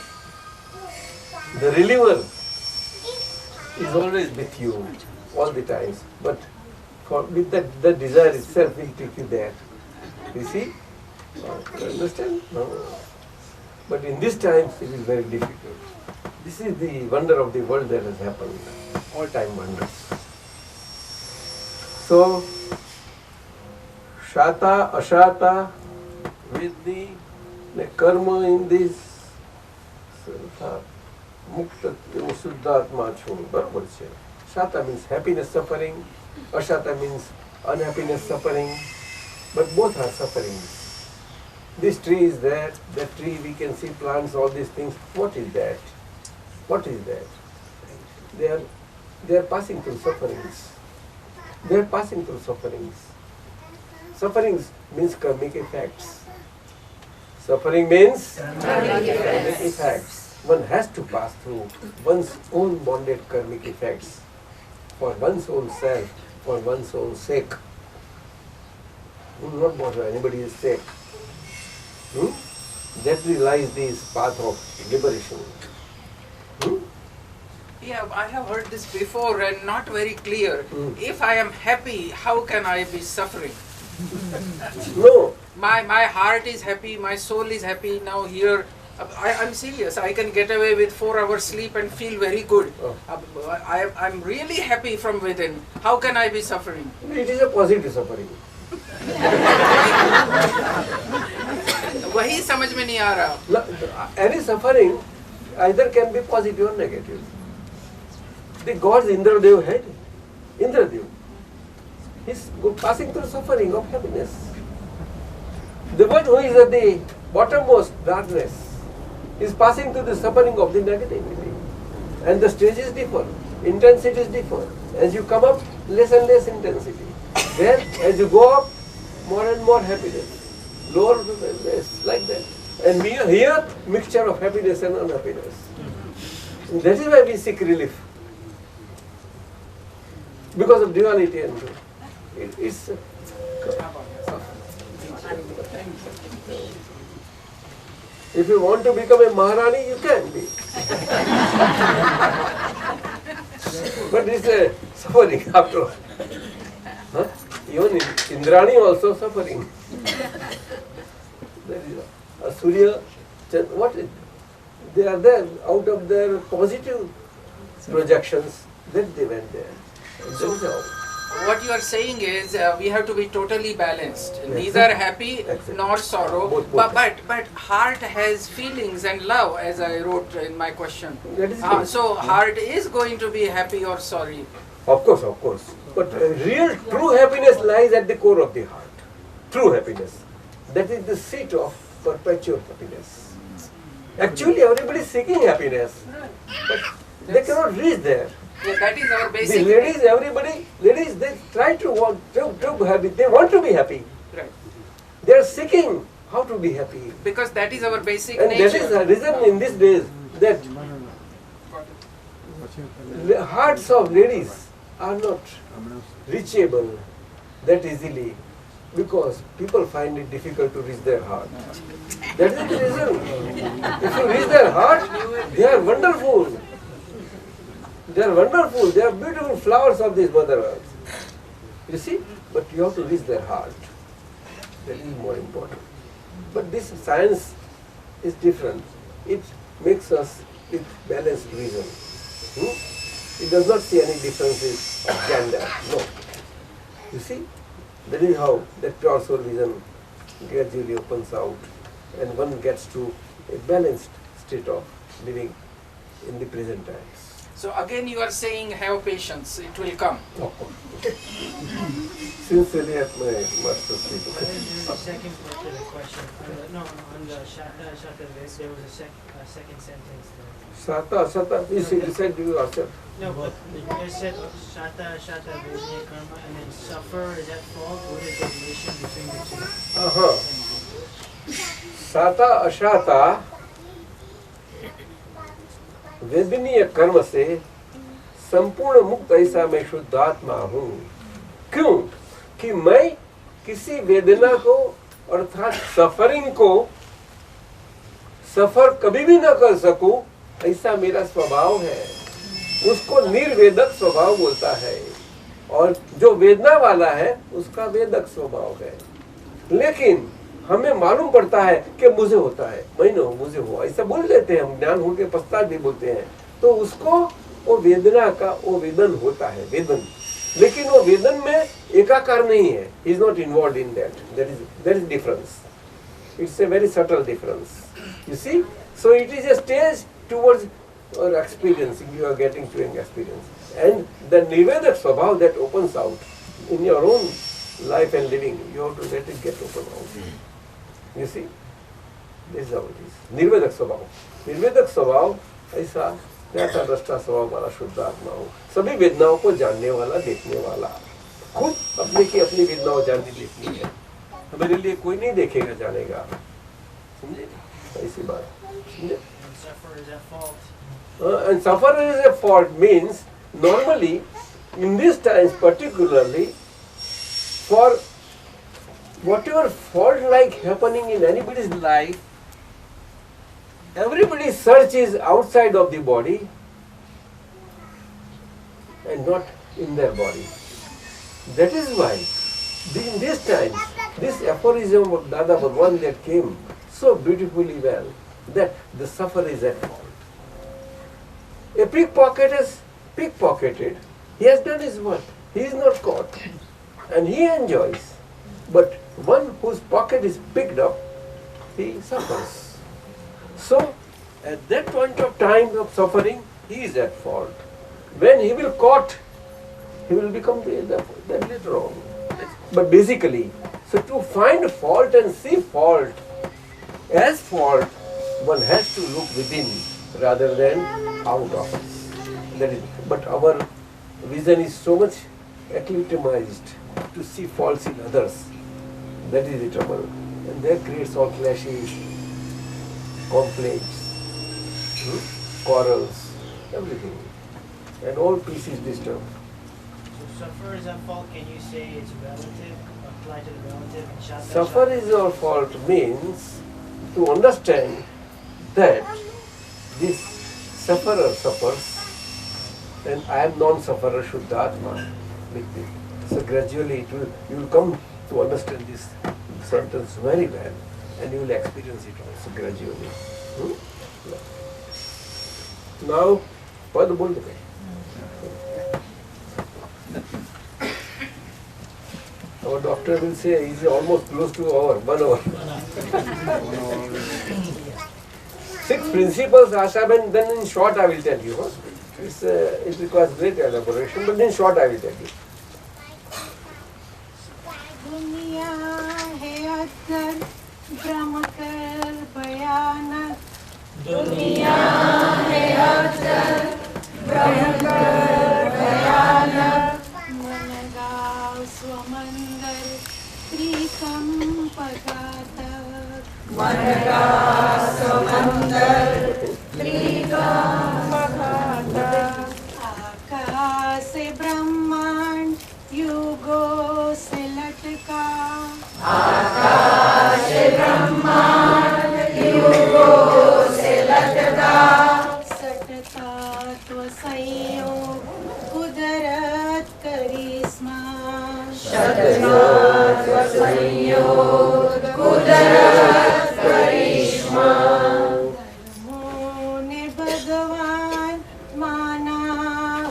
the reliever is always with you all the times. But with that desire itself will take you there. You see? You understand? No. But in these times it is very difficult. This is the wonder of the world that has happened. All time wonders. So, Shata, Ashata, with the karma in this, Mukta Shuddhatma Chu, barabar chhe. Shata means happiness, suffering. Ashata means unhappiness, suffering. But both are sufferings. This tree is there, that tree we can see plants, all these things. What is that? What is that? They are passing through sufferings. They are passing through sufferings. Sufferings means karmic effects. Suffering means karmic effects. One has to pass through one's own bonded karmic effects for one's own self, for one's own sake. Not for anybody's sake. That lies this path of liberation. Yeah, I have heard this before and not very clear. If I am happy, how can I be suffering? No. My heart is happy, my soul is happy. Now here, I'm serious. I can get away with 4 hours sleep and feel very good. I'm really happy from within. How can I be suffering? It is a positive suffering. वही समझ में नहीं आ रहा. Any suffering either can be positive or negative. The gods Indradev had. Indradev. He's passing through suffering of happiness. The one who is at the bottommost darkness is passing through the suffering of the negativity. And the stages differ. Intensities differ. As you come up, less and less intensity. Then, as you go up, more and more happiness. Lower and less, like that. And here, mixture of happiness and unhappiness. And that is why we seek relief. Because of duality and it's if you want to become a Maharani, you can be. But it's a suffering after all. Even Indrani also suffering. There is a Surya, what is, they are there out of their positive projections, then they went there. And So- that is how. What you are saying is we have to be totally balanced, Yes. neither happy Exactly. nor sorrow. Both. But heart has feelings and love, as I wrote in my question. That is good. So heart is going to be happy or sorry. Of course, of course. But real true happiness lies at the core of the heart. True happiness. That is the seat of perpetual happiness. Actually, everybody is seeking happiness, but they cannot reach there. Yeah, that is our The basic. ladies, they try to want to be happy. They want to be happy. Right. They are seeking how to be happy. Because that is our basic And that is nature. the reason in these days that hearts of ladies are not reachable that easily because people find it difficult to reach their heart. That is the reason. If you reach their heart, they are wonderful. They are wonderful. They are beautiful flowers of this Mother Earth. You see? But you have to reach their heart. That is more important. But this science is different. It makes us with balanced reason. It does not see any differences of gender. No. You see? That is how that pure soul vision gradually opens out and one gets to a balanced state of living in the present times. So again you are saying have patience, it will come. Sincerely at my master's feet. There's a second part to the question. On the Shata Ves, there was a second sentence there. Sata, you said you yourself. No, but it said Shata Vesnya Karma, and then suffer is at fault. What is the relation between the two? साता अशाता वेदनीय कर्म से संपूर्ण मुक्त ऐसा मैं शुद्धात्मा हूँ। क्यों? कि मैं किसी वेदना को अर्थात सफरिंग को सफर कभी भी न कर सकूं, ऐसा मेरा स्वभाव है। उसको निर्वेदक स्वभाव बोलता है और जो वेदना वाला है उसका वेदक स्वभाव है। लेकिन हमें मालूम पड़ता है कि मुझे होता है, मैं न हूं, मुझे हो, ऐसा बोल लेते हैं हम, ज्ञान होने के पश्चात भी बोलते हैं। तो उसको वो वेदना का वो वेदन होता है, वेदन। लेकिन वो वेदन में एकाकार नहीं है, he is not involved in that. That is difference. It's a very subtle difference. You see? So it is a stage towards or experiencing, you are getting to an experience. And the Nirvedak Swabhav that opens out in your own life and living, you have to let it get open out. You see? This is how it is. Nirvedak Swabhav. Nirvedak Swabhav ऐसा ज्ञाता दृष्टा स्वभाव वाला शुद्ध आत्मा हो, सभी वेदनाओं को जानने वाला, देखने वाला, खुद अपने की अपनी वेदनाओं जाननी देखनी है, हमारे लिए कोई नहीं देखेगा जानेगा, समझे? ऐसी बात, समझे? And suffer is a fault means normally in these times particularly for whatever fault like happening in anybody's life, everybody's search is outside of the body and not in their body. That is why in these times this aphorism of Dada Bhagwan that came so beautifully well, that the sufferer is at fault. A pickpocket is pickpocketed. He has done his work. He is not caught. And he enjoys. But one whose pocket is picked up, he suffers. So, at that point of time of suffering, he is at fault. When he will caught, he will become that wrong. But basically, so to find fault and see fault as fault, one has to look within rather than out of it. That is, but our vision is so much acclimatized to see faults in others. That is the trouble. And that creates all clashes, conflicts, quarrels, everything. And all peace is disturbed. So suffer is at fault, can you say it's relative, apply to the relative? And Shata, Suffer is our fault means to understand that this sufferer suffers and I am non-sufferer Shuddhatma. So gradually you will come to understand this sentence very well and you will experience it also gradually. Now, पद बोल दे Our doctor will say he's almost close to 1 hour. 6 principles, Ashaben, then in short I will tell you. Huh? It requires great elaboration, but in short I will tell you. दुनिया है अक्सर भ्रम कर भयानक दुनिया है अक्सर भ्रम कर भयानक मन गाव स्वमंदर त्रिकंपघातक मन गाव स्वमंदर त्रिकंपघातक आकाश से ब्रह्मांड युगों से लटका आकाश से ब्रह्मांड युगों से लटका सटता तो संयोग कुदरत करिश्मा सटता तो संयोग कुदरत करिश्मा धर्मों ने भगवान माना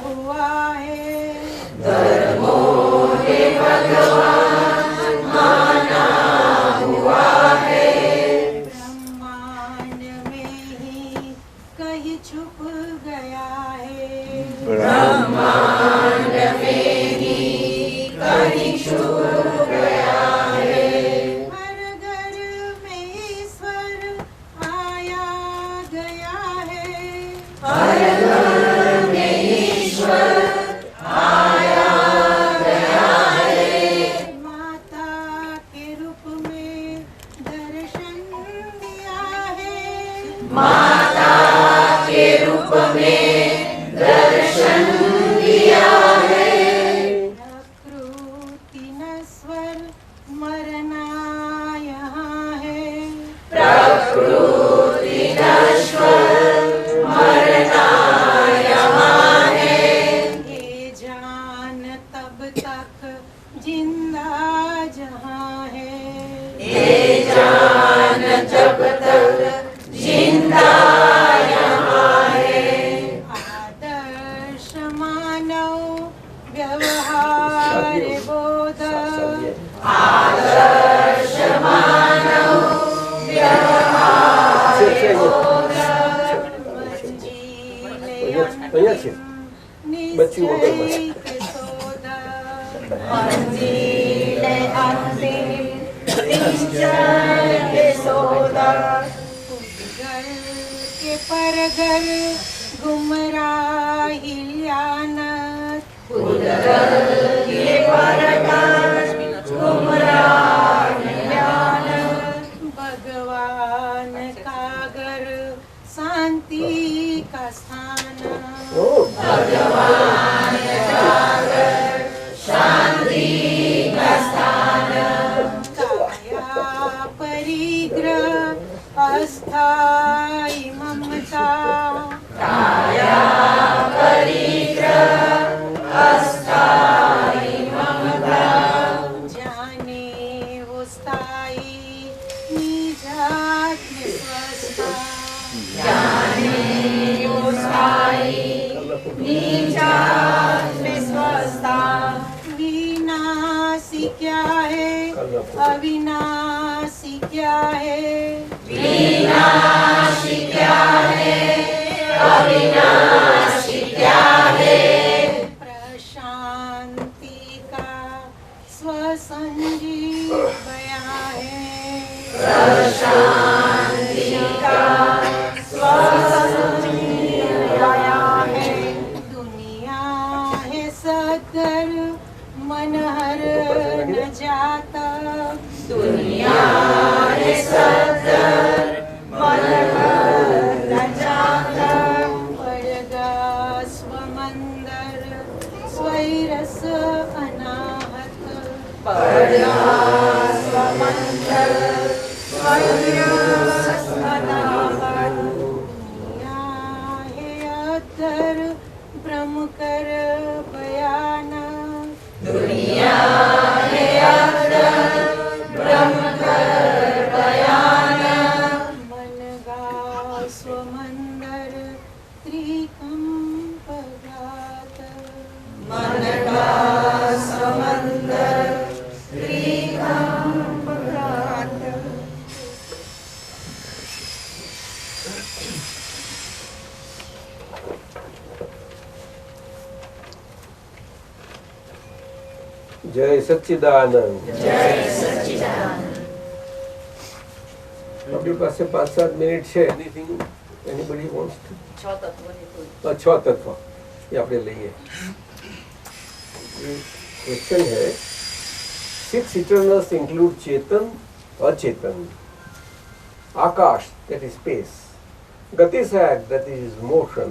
हुआ है धर्मों ने भगवान माना हुआ है ब्रह्मांड में ही कहीं छुप गया है ब्रह्मांड में ही कहीं छुप गया है हर घर में ईश्वर आया गया है हर घर में ईश्वर आया गया है माता के रूप में दर्शन दिया है माता के रूप में दर्शन दिया है प्रकृति नश्वर मरना यहाँ है प्रकृति नश्वर मरना यहाँ है ये जान तब तक जिंदा जहाँ है ये जान जब तक जिंदा यहाँ है आदर्श मानव व्यवहार बोध आदर्श मानव व्यवहार बोध निश्चय के सौदा मंजिले अंतिम निश्चय के सौदा उदगर के परगर गुमराही लियानत उदगर के परगर गुमराही लियानत भगवान का घर शांति का स्थान भगवान का घर शांति का स्थान काया परिग्रह अस्थायी ममता काया परिग्रह अस्थायी ममता जाने वो स्थायी निजात में स्वस्था जाने वो स्थायी निजात में स्वस्था विनाशी क्या है अविनाशी क्या है विनाशी क्या है अविनाशी क्या है प्रशांति का स्वसंजीव बयां है प्रशांति का स्वसंजीव बयां है दुनिया है सदर मन हर न जाता दुनिया है सदर मन हर न जाता पड़गा स्वमंदर स्वैरस अनाहत पड़गा स्वमंदर स्वैरस अनाहत दुनिया है अदर ब्रह्म कर बयाना दुनिया है अदर ब्रह्म कर बयाना मन गाव स्वमंदर त्रिकंपघात मन गाव स्वमंदर સચ્ચિદાનંદ. આપણી પાસે 5-7 મિનિટ છે. Anything anybody wants to? 6 તત્વ એ આપણે લઈએ. क्वेश्चन है 6 eternals include चेतन, अचेतन, आकाश that is space, गतिसैग that is motion,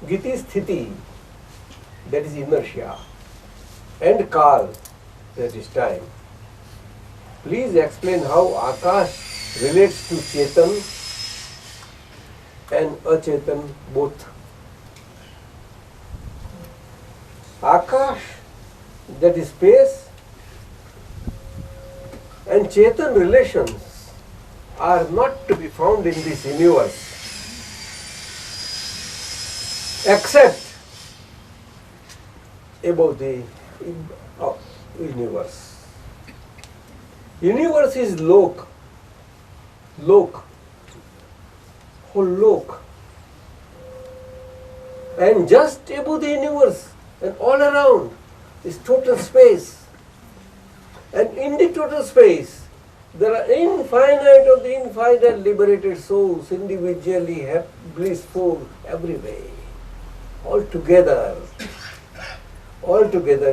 giti sthiti that is inertia, and kal that is time. Please explain how Akash relates to Chetan and Achetan both. Akash that is space and Chetan relations are not to be found in this universe except above the universe. Universe is lok, whole lok, and just above the universe and all around is total space. And in the total space, there are infinite of the infinite liberated souls, individually blissful every way, all together,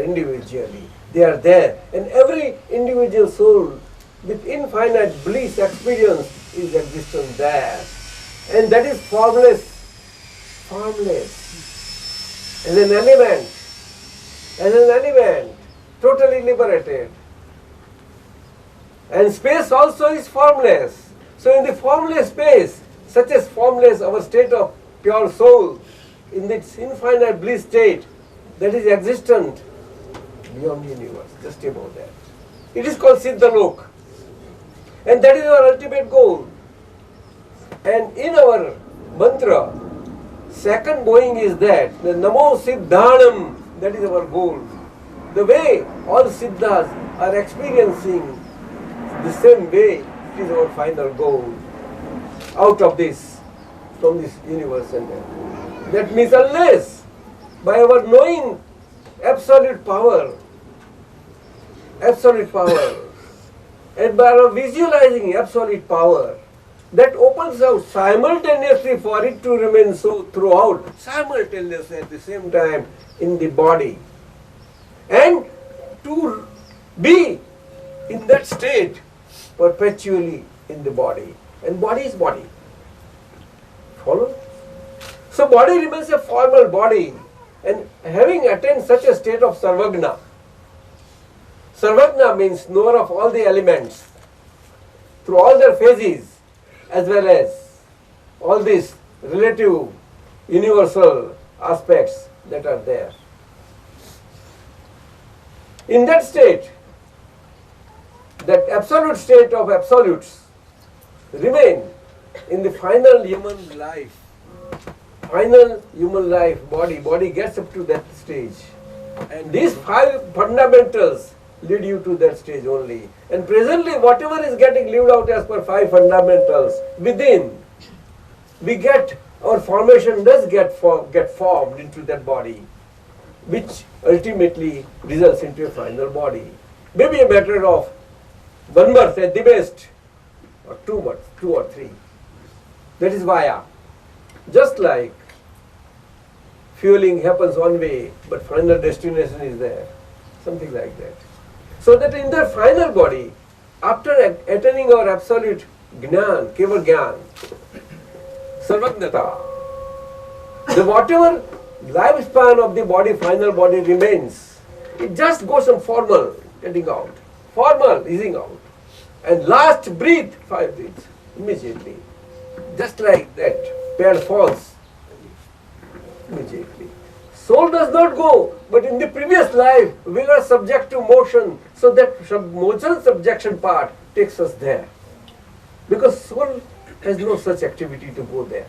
individually. They are there, and every individual soul with infinite bliss experience is existent there. And that is formless, as an element, totally liberated. And space also is formless. So in the formless space, such as formless our state of pure soul, in its infinite bliss state, that is existent beyond the universe, just above that. It is called Siddhalok. And that is our ultimate goal. And in our mantra, second bowing is that, the Namo Siddhanam, that is our goal. The way all Siddhas are experiencing the same way, it is our final goal. Out of this, from this universe and that. That means unless by our knowing absolute power, and by our visualizing absolute power, that opens out simultaneously for it to remain so throughout, simultaneously at the same time in the body, and to be in that state perpetually in the body. And body is body. Follow? So body remains a formal body, and having attained such a state of Sarvagna. Sarvagna means knower of all the elements through all their phases, as well as all these relative universal aspects that are there. In that state, that absolute state of absolutes remain in the final human life. Body gets up to that stage. And these 5 fundamentals lead you to that stage only. And presently, whatever is getting lived out as per 5 fundamentals, within, our formation does get formed into that body, which ultimately results into a final body. Maybe a matter of 1 birth at the best, or 2 births, 2 or 3. That is Vaya. Just like fueling happens one way, but final destination is there. Something like that. So that in the final body, after attaining our absolute Gnan, Keval Gyan, Sarvagnata, the whatever lifespan of the body, final body remains, it just goes on formal, getting out. Formal, easing out. And last breath, 5 breaths, immediately. Just like that, pear falls immediately. Soul does not go, but in the previous life, we were subject to motion, so that motion subjection part takes us there. Because soul has no such activity to go there.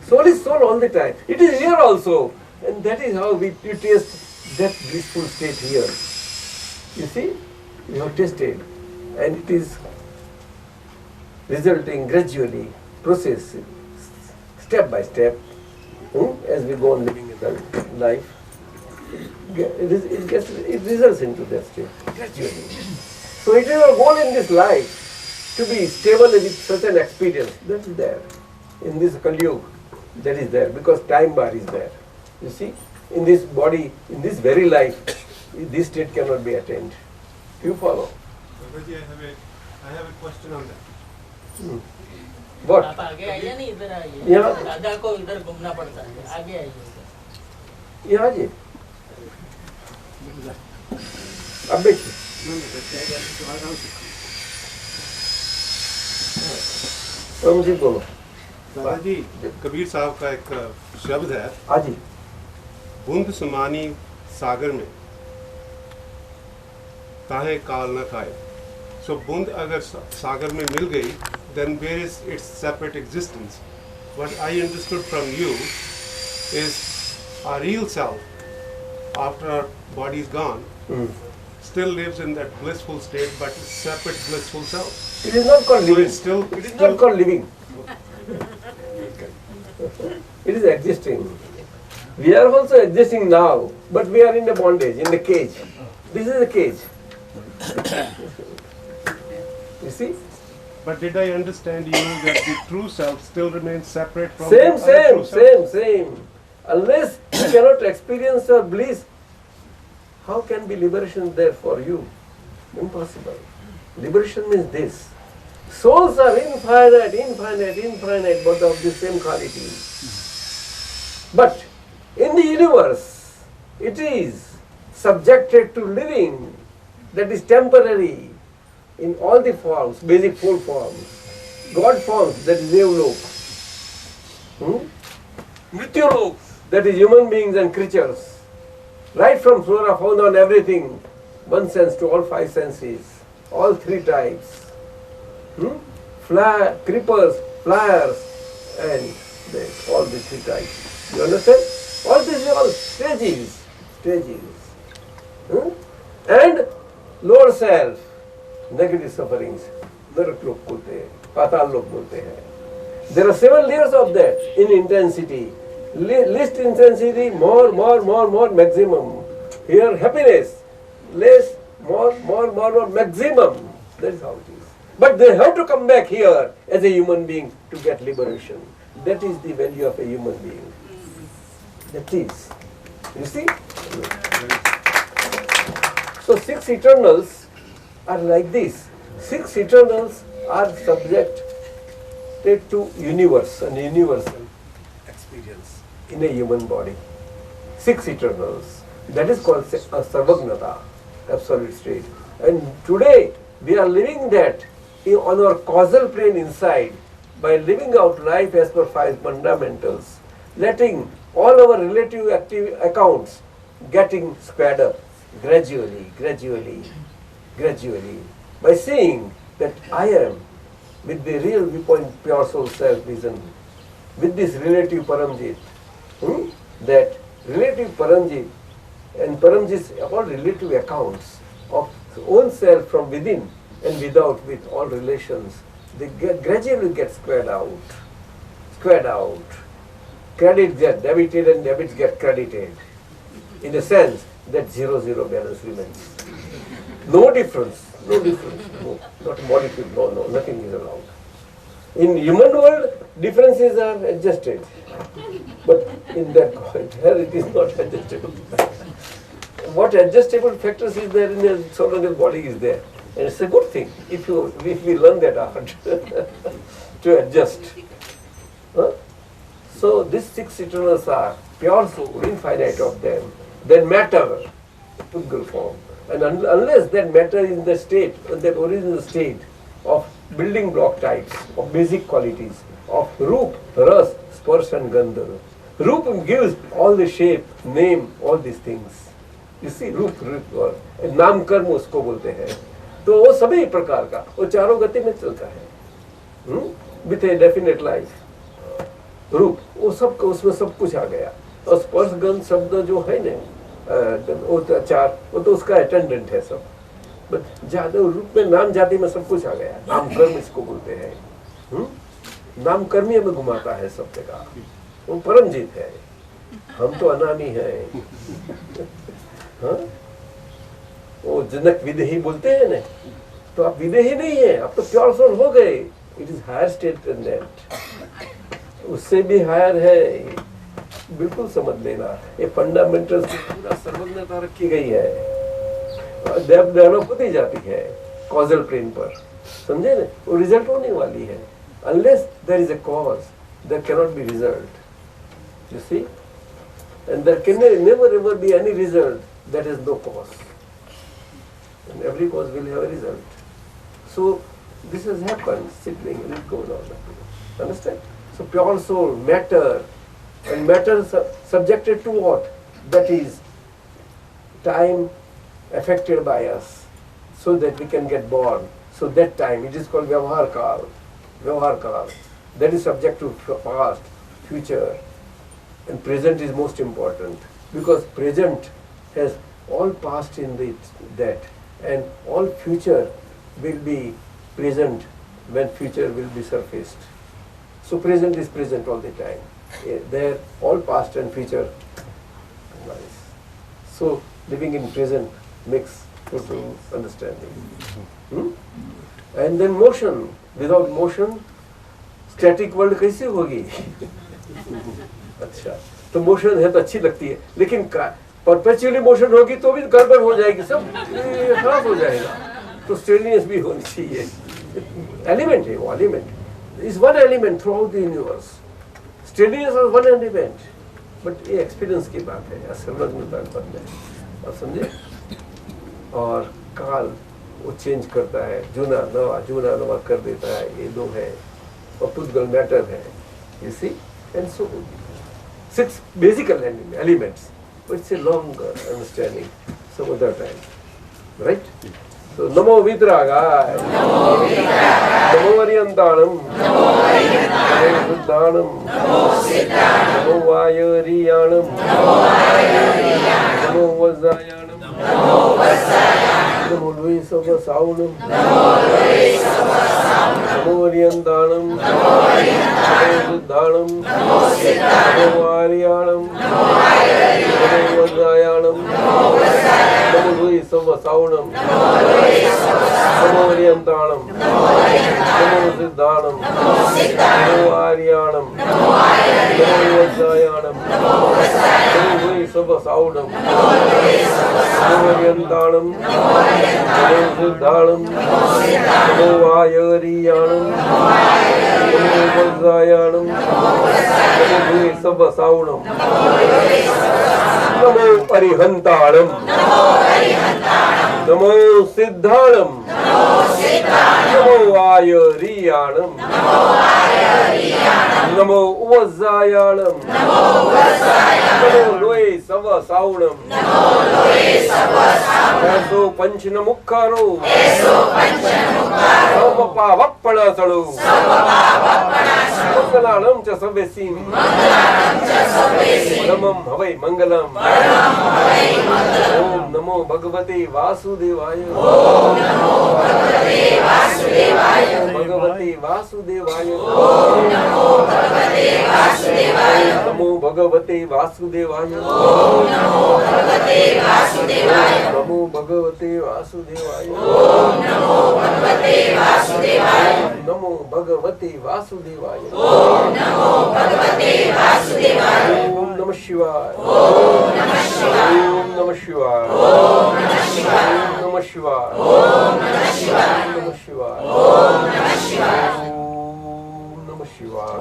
Soul is soul all the time. It is here also, and that is how we taste that blissful state here. You see, we have tasted, and it is resulting gradually, process, step by step, as we go on living in the life. it results into that state gradually. So it is our goal in this life to be stable with such an experience. That is there. In this Kali Yuga, that is there because time bar is there. You see, in this body, in this very life, this state cannot be attained. Do you follow? Babaji, I have a question on that. What? आप आगे आइए ना, इधर आइए। यहाँ दादा को इधर घूमना पड़ता है, आगे आइए। यहाँ जी अब देखिए मुझे बोलो। दादाजी, कबीर साहब का एक शब्द है, हाँ जी, बूंद समानी सागर में ताहे काल न खाए। सो बूंद अगर सागर में मिल गई, then where is its separate existence? What I understood from you is our real self, after our body is gone, still lives in that blissful state, but separate blissful self. it is not called So living. it's still, It is not called living. It is existing. We are also existing now, but we are in the bondage, in the cage. This is a cage. You see? But did I understand you that the true self still remains separate from Same, the other true self? same. Unless you cannot experience your bliss, how can be liberation there for you? Impossible. Liberation means this. Souls are infinite, but of the same quality. But in the universe, it is subjected to living that is temporary in all the forms, basic four forms. God forms, that is Devlok. Mrityulok, that is human beings and creatures. Right from flora, fauna and everything, one sense to all five senses, all three types. Creepers, flyers, and all the three types. You understand? All these are all stages. And lower self, negative sufferings, नरक लोग बोलते हैं, पाताल लोग बोलते हैं. There are 7 layers of that in intensity. Least intensity, more, maximum. Here happiness, less, more, maximum. That is how it is. But they have to come back here as a human being to get liberation. That is the value of a human being. That is. You see? So 6 eternals are like this. 6 eternals are subjected to universe and universal experience in a human body. 6 eternals. That is called a sarvagnata, absolute state. And today we are living that on our causal plane inside by living out life as per 5 fundamentals, letting all our relative accounts getting squared up gradually, by saying that I am with the real viewpoint, pure soul self vision, with this relative Paramjit, that relative Paramjit and Paramjit's all relative accounts of own self from within and without with all relations, they gradually get squared out. Credits get debited and debits get credited. In a sense that 0-0 balance remains. No difference, no, not a molecule, no, nothing is allowed. In human world, differences are adjusted, but in that God, here it is not adjustable. What adjustable factors is there in the so long as body is there, and it's a good thing if we learn that art to adjust. So these 6 eternals are pure soul, infinite of them. Then matter, Pudgal form. And unless that matter is in the state, that original state of building block types, of basic qualities, of Roop, Ras, Sparsh and Gandha. Roop gives all the shape, name, all these things. You see, Roop, नाम कर्म उसको बोलते हैं. तो वो सभी प्रकार का, वो चारों गति में चलता है. With a definite life. रूप, वो सब उसमें सब कुछ आ गया. और स्पर्श गंध शब्द जो है ना, वो चार, वो तो उसका अटेंडेंट है सब. बट ज्यादा रूप में नाम जाति में सब कुछ आ गया. नाम कर्म इसको बोलते हैं. नाम कर्मी हमें घुमाता है सब जगह. वो परमजीत है. हम तो अनामी हैं। हाँ? वो जनक विदेही बोलते हैं ना, तो आप विदेही नहीं है, आप तो प्योर सोल हो गए। It is higher state then that, उससे भी हायर है। बिल्कुल समझ लेना, ये फंडामेंटल से पूरा सर्वज्ञता रखी गई है, होती जाती है कॉजल प्लेन पर, समझे ना। वो रिजल्ट होने वाली है। Unless there is a cause there can not be result, you see, and there can never ever be any result that is no cause, and every cause will have a result. So this has happened, sibling, and it goes on. Understand? So pure soul, matter, and matter subjected to what? That is time affected by us, so that we can get born. So that time, it is called Vyavahar Kal. Vyavahar Kal. That is subject to past, future, and present is most important, because present has all past in that. And all future will be present when future will be surfaced. So present is present all the time. There, all past and future. Nice. So living in present makes total understanding. And then motion. Without motion, static world कैसे होगी? अच्छा, तो motion है तो अच्छी लगती है, लेकिन परपेचुअली मोशन होगी तो भी गड़बड़ हो जाएगी, सब खराब हो जाएगा। तो स्टेडीनेस भी होनी चाहिए। एलिमेंट है वो, element is one element through out the universe. Steadiness is one element, but ये एक्सपीरियंस की बात है, सर्वज्ञता की बात है, आप समझे। और काल वो चेंज करता है, जूना नवा कर देता है, ये दो है। और पुद्गल मैटर है, you see, and so 6 basic elements. It's a long understanding some other time, right? So Namo Vidragaya, Namo Variantanam, Namo Siddhanam, Namo Vayariyanam, Namo Vazayanam, Namo Luisava Saunam, Namo Variantanam, Namo Siddhanam, Namo Vayariyanam, Namo Vazayanam, Namo Luisava Saunam, Namo Variantanam, Namo Siddhanam, Namo Vayariyanam, Namo Vazayanam, Namo Luisava Saunam, Namo Variantanam, Namo Siddhanam, Namo Vayariyanam, Namo Vazayanam, Namo Luisava Saunam, Namo Arihantanam, Namo Siddhanam, Namo Vayariyanam, Namo Vazayanam, Namo Luisava Saunam, ऐसो पंचन मुक्कारो, समपावप्पण सड़ो, मंगलानं च सव्यसीम, परमं हवै मंगलम, ओम नमो भगवते वासुदेवाय, ओम नमो भगवते वासुदेवाय, ओम नमो भगवते वासुदेवाय, नमो भगवते वासुदेवाय, ओम नमो भगवते वासुदेवाय, नमो भगवते वासुदेवाय, ओम नमो भगवते वासुदेवाय, नमो भगवते वासुदेवाय, ओम नमो भगवते वासुदेवाय, ओम नमः शिवाय, ओम नमः शिवाय, ओम नमः शिवाय, ओम नमः शिवाय, ओम नमः शिवाय, ओम नमः शिवाय, ओम नमः शिवाय, ओम नमः शिवाय, ओम नमः शिवाय, ओम नमः शिवाय।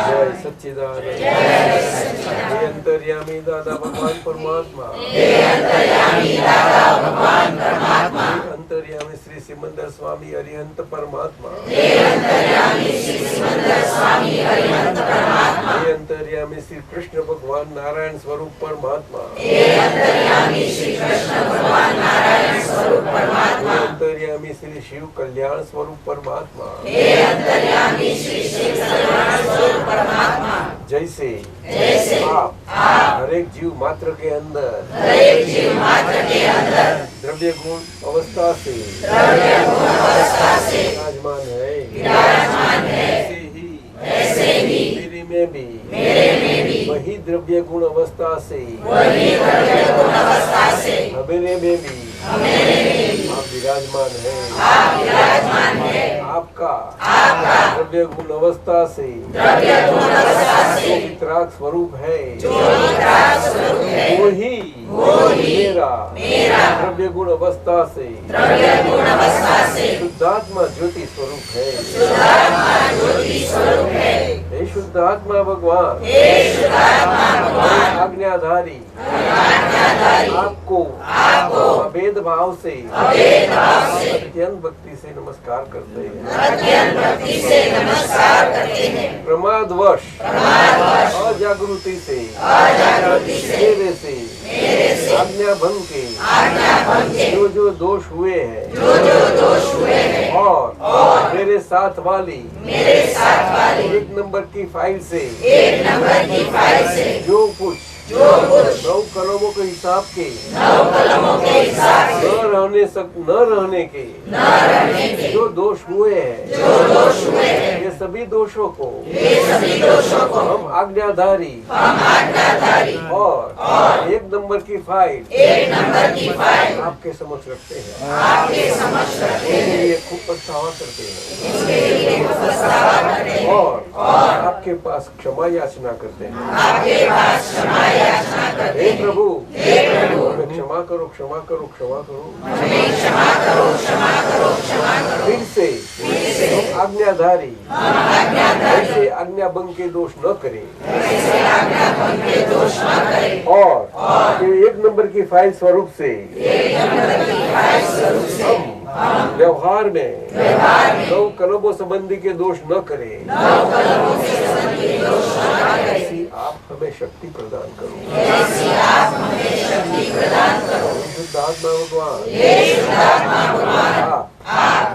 जय सच्चिदानंद, जय सच्चिदानंद। हे अंतर्यामी दादा भगवान परमात्मा, हे अंतर्यामी दादा भगवान परमात्मा, हे अंतर्यामी श्री सिमंदर स्वामी अरिहंत परमात्मा, हे अंतर्यामी श्री सिमंदर स्वामी अरिहंत परमात्मा, हे अंतर्यामी श्री कृष्ण भगवान नारायण स्वरूप परमात्मा, हे अंतर्यामी श्री कृष्ण भगवान नारायण स्वरूप परमात्मा, हे अंतर्यामी श्री शिव कल्याण स्वरूप परमात्मा, हे अंतर्यामी श्री शिव कल्याण स्वरूप परमात्मा। जैसे आप हर एक जीव मात्र के अंदर, द्रव्य गुण अवस्था से विराजमान है, ऐसे ही मेरे में भी द्रव्य गुण अवस्था से हमेरे में भी आप विराजमान हैं। आपका द्रव्य गुण अवस्था से जो वितराग स्वरूप है वो ही मेरा द्रव्य गुण अवस्था से शुद्धात्मा ज्योति स्वरूप है। हे शुद्धात्मा भगवान, आज्ञाधारी आपको अभेद भाव से अत्यंत भक्ति से नमस्कार करते हैं। प्रमादवश अजागृति से मेरे से आज्ञा भंग के जो दोष हुए हैं और मेरे साथ वाली एक नंबर की फाइल से जो कुछ 9 कलमों के हिसाब के न रहने के जो दोष हुए हैं ये सभी दोषों को हम आज्ञाधारी और एक नंबर की फाइल आपके समक्ष रखते हैं। इसके लिए खूब पछतावा करते हैं और आपके पास क्षमा याचना करते हैं। हे प्रभु हमें क्षमा करो, क्षमा करो, क्षमा करो। फिर से हम आज्ञाधारी ऐसे आज्ञा भंग के दोष न करें और एक नंबर की फाइल स्वरूप से हम व्यवहार में 9 कलमों संबंधी के दोष न करें। ऐसी आप हमें शक्ति प्रदान करो। शुद्धात्मा भगवान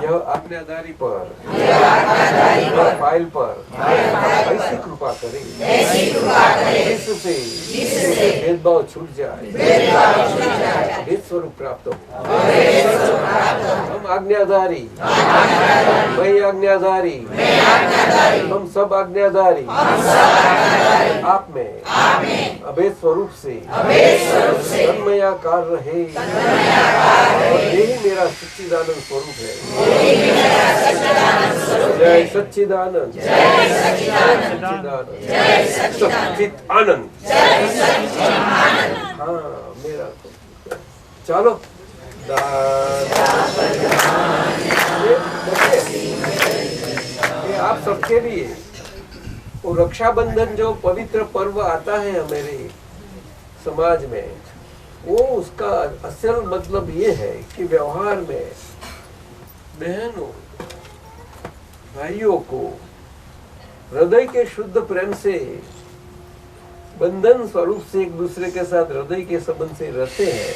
यह आज्ञाधारी पर फाइल पर ऐसी कृपा करें जिससे भेदभाव छूट जाए, भेद स्वरूप प्राप्त हो। हम आज्ञाधारी, मैं आज्ञाधारी, हम सब आज्ञाधारी आप में अभेद स्वरूप से तन्मयाकार रहे। यही मेरा सच्चिदानंद स्वरूप है। जय सच्चिदानंद, सच्चित आनंद। हाँ मेरा चलो ये आप सबके लिए वो रक्षाबंधन जो पवित्र पर्व आता है हमारे समाज में, वो उसका असल मतलब ये है कि व्यवहार में बहनों भाइयों को हृदय के शुद्ध प्रेम से बंधन स्वरूप से एक दूसरे के साथ हृदय के संबंध से रहते हैं।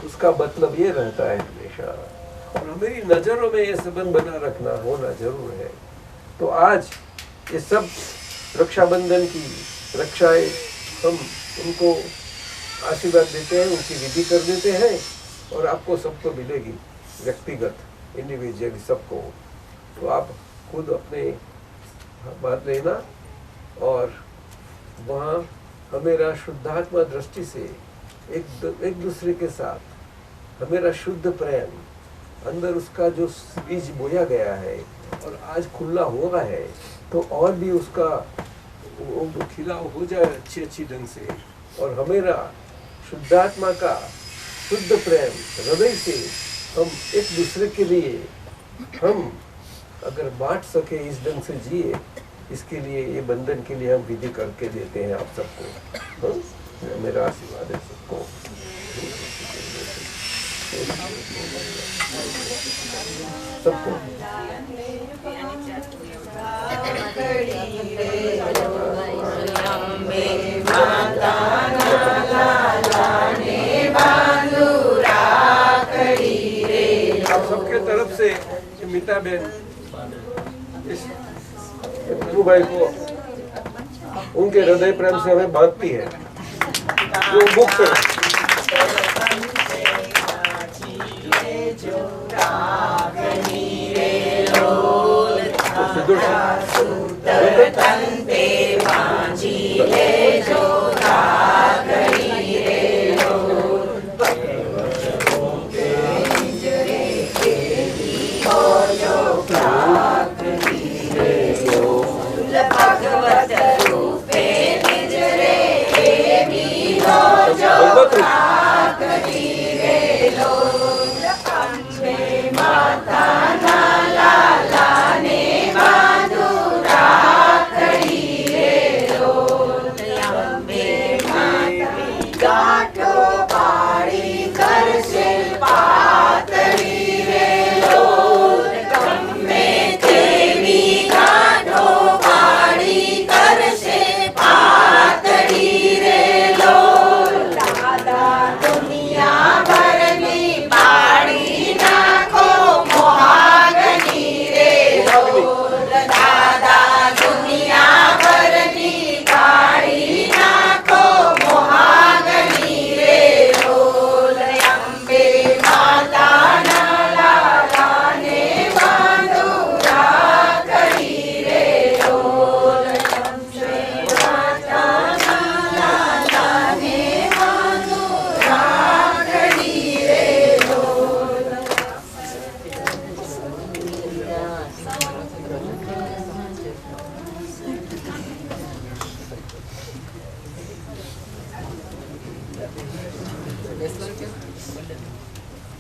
उसका मतलब ये रहता है हमेशा, और हमारी नजरों में ये संबंध बना रखना होना जरूर है। तो आज ये सब रक्षाबंधन की रक्षाएं हम उनको आशीर्वाद देते हैं, उनकी विधि कर देते हैं और आपको सबको मिलेगी व्यक्तिगत इंडिविजुअली सबको। तो आप खुद अपने बात लेना और वहाँ हमेरा शुद्धात्मा दृष्टि से एक दूसरे के साथ हमेरा शुद्ध प्रेम अंदर उसका जो बीज बोया गया है और आज खुला हुआ है, तो और भी उसका वो खिलाव हो जाए अच्छी ढंग से। और हमेरा शुद्धात्मा का शुद्ध प्रेम हृदय से हम एक दूसरे के लिए हम अगर बांट सके, इस ढंग से जिए, इसके लिए ये बंधन के लिए हम विधि करके देते हैं आप सबको। मेरा आशीर्वाद है सबको। सबको आप सबके तरफ से मीता बहन इस मनु भाई को उनके हृदय प्रेम से हमें बांधती है, जो मुक्त है। सुदर्शन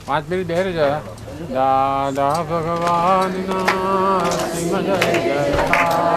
પાંચ મિનિટ બેહી રહેજો દાદા ભગવાનના સિંહ જય જયકાર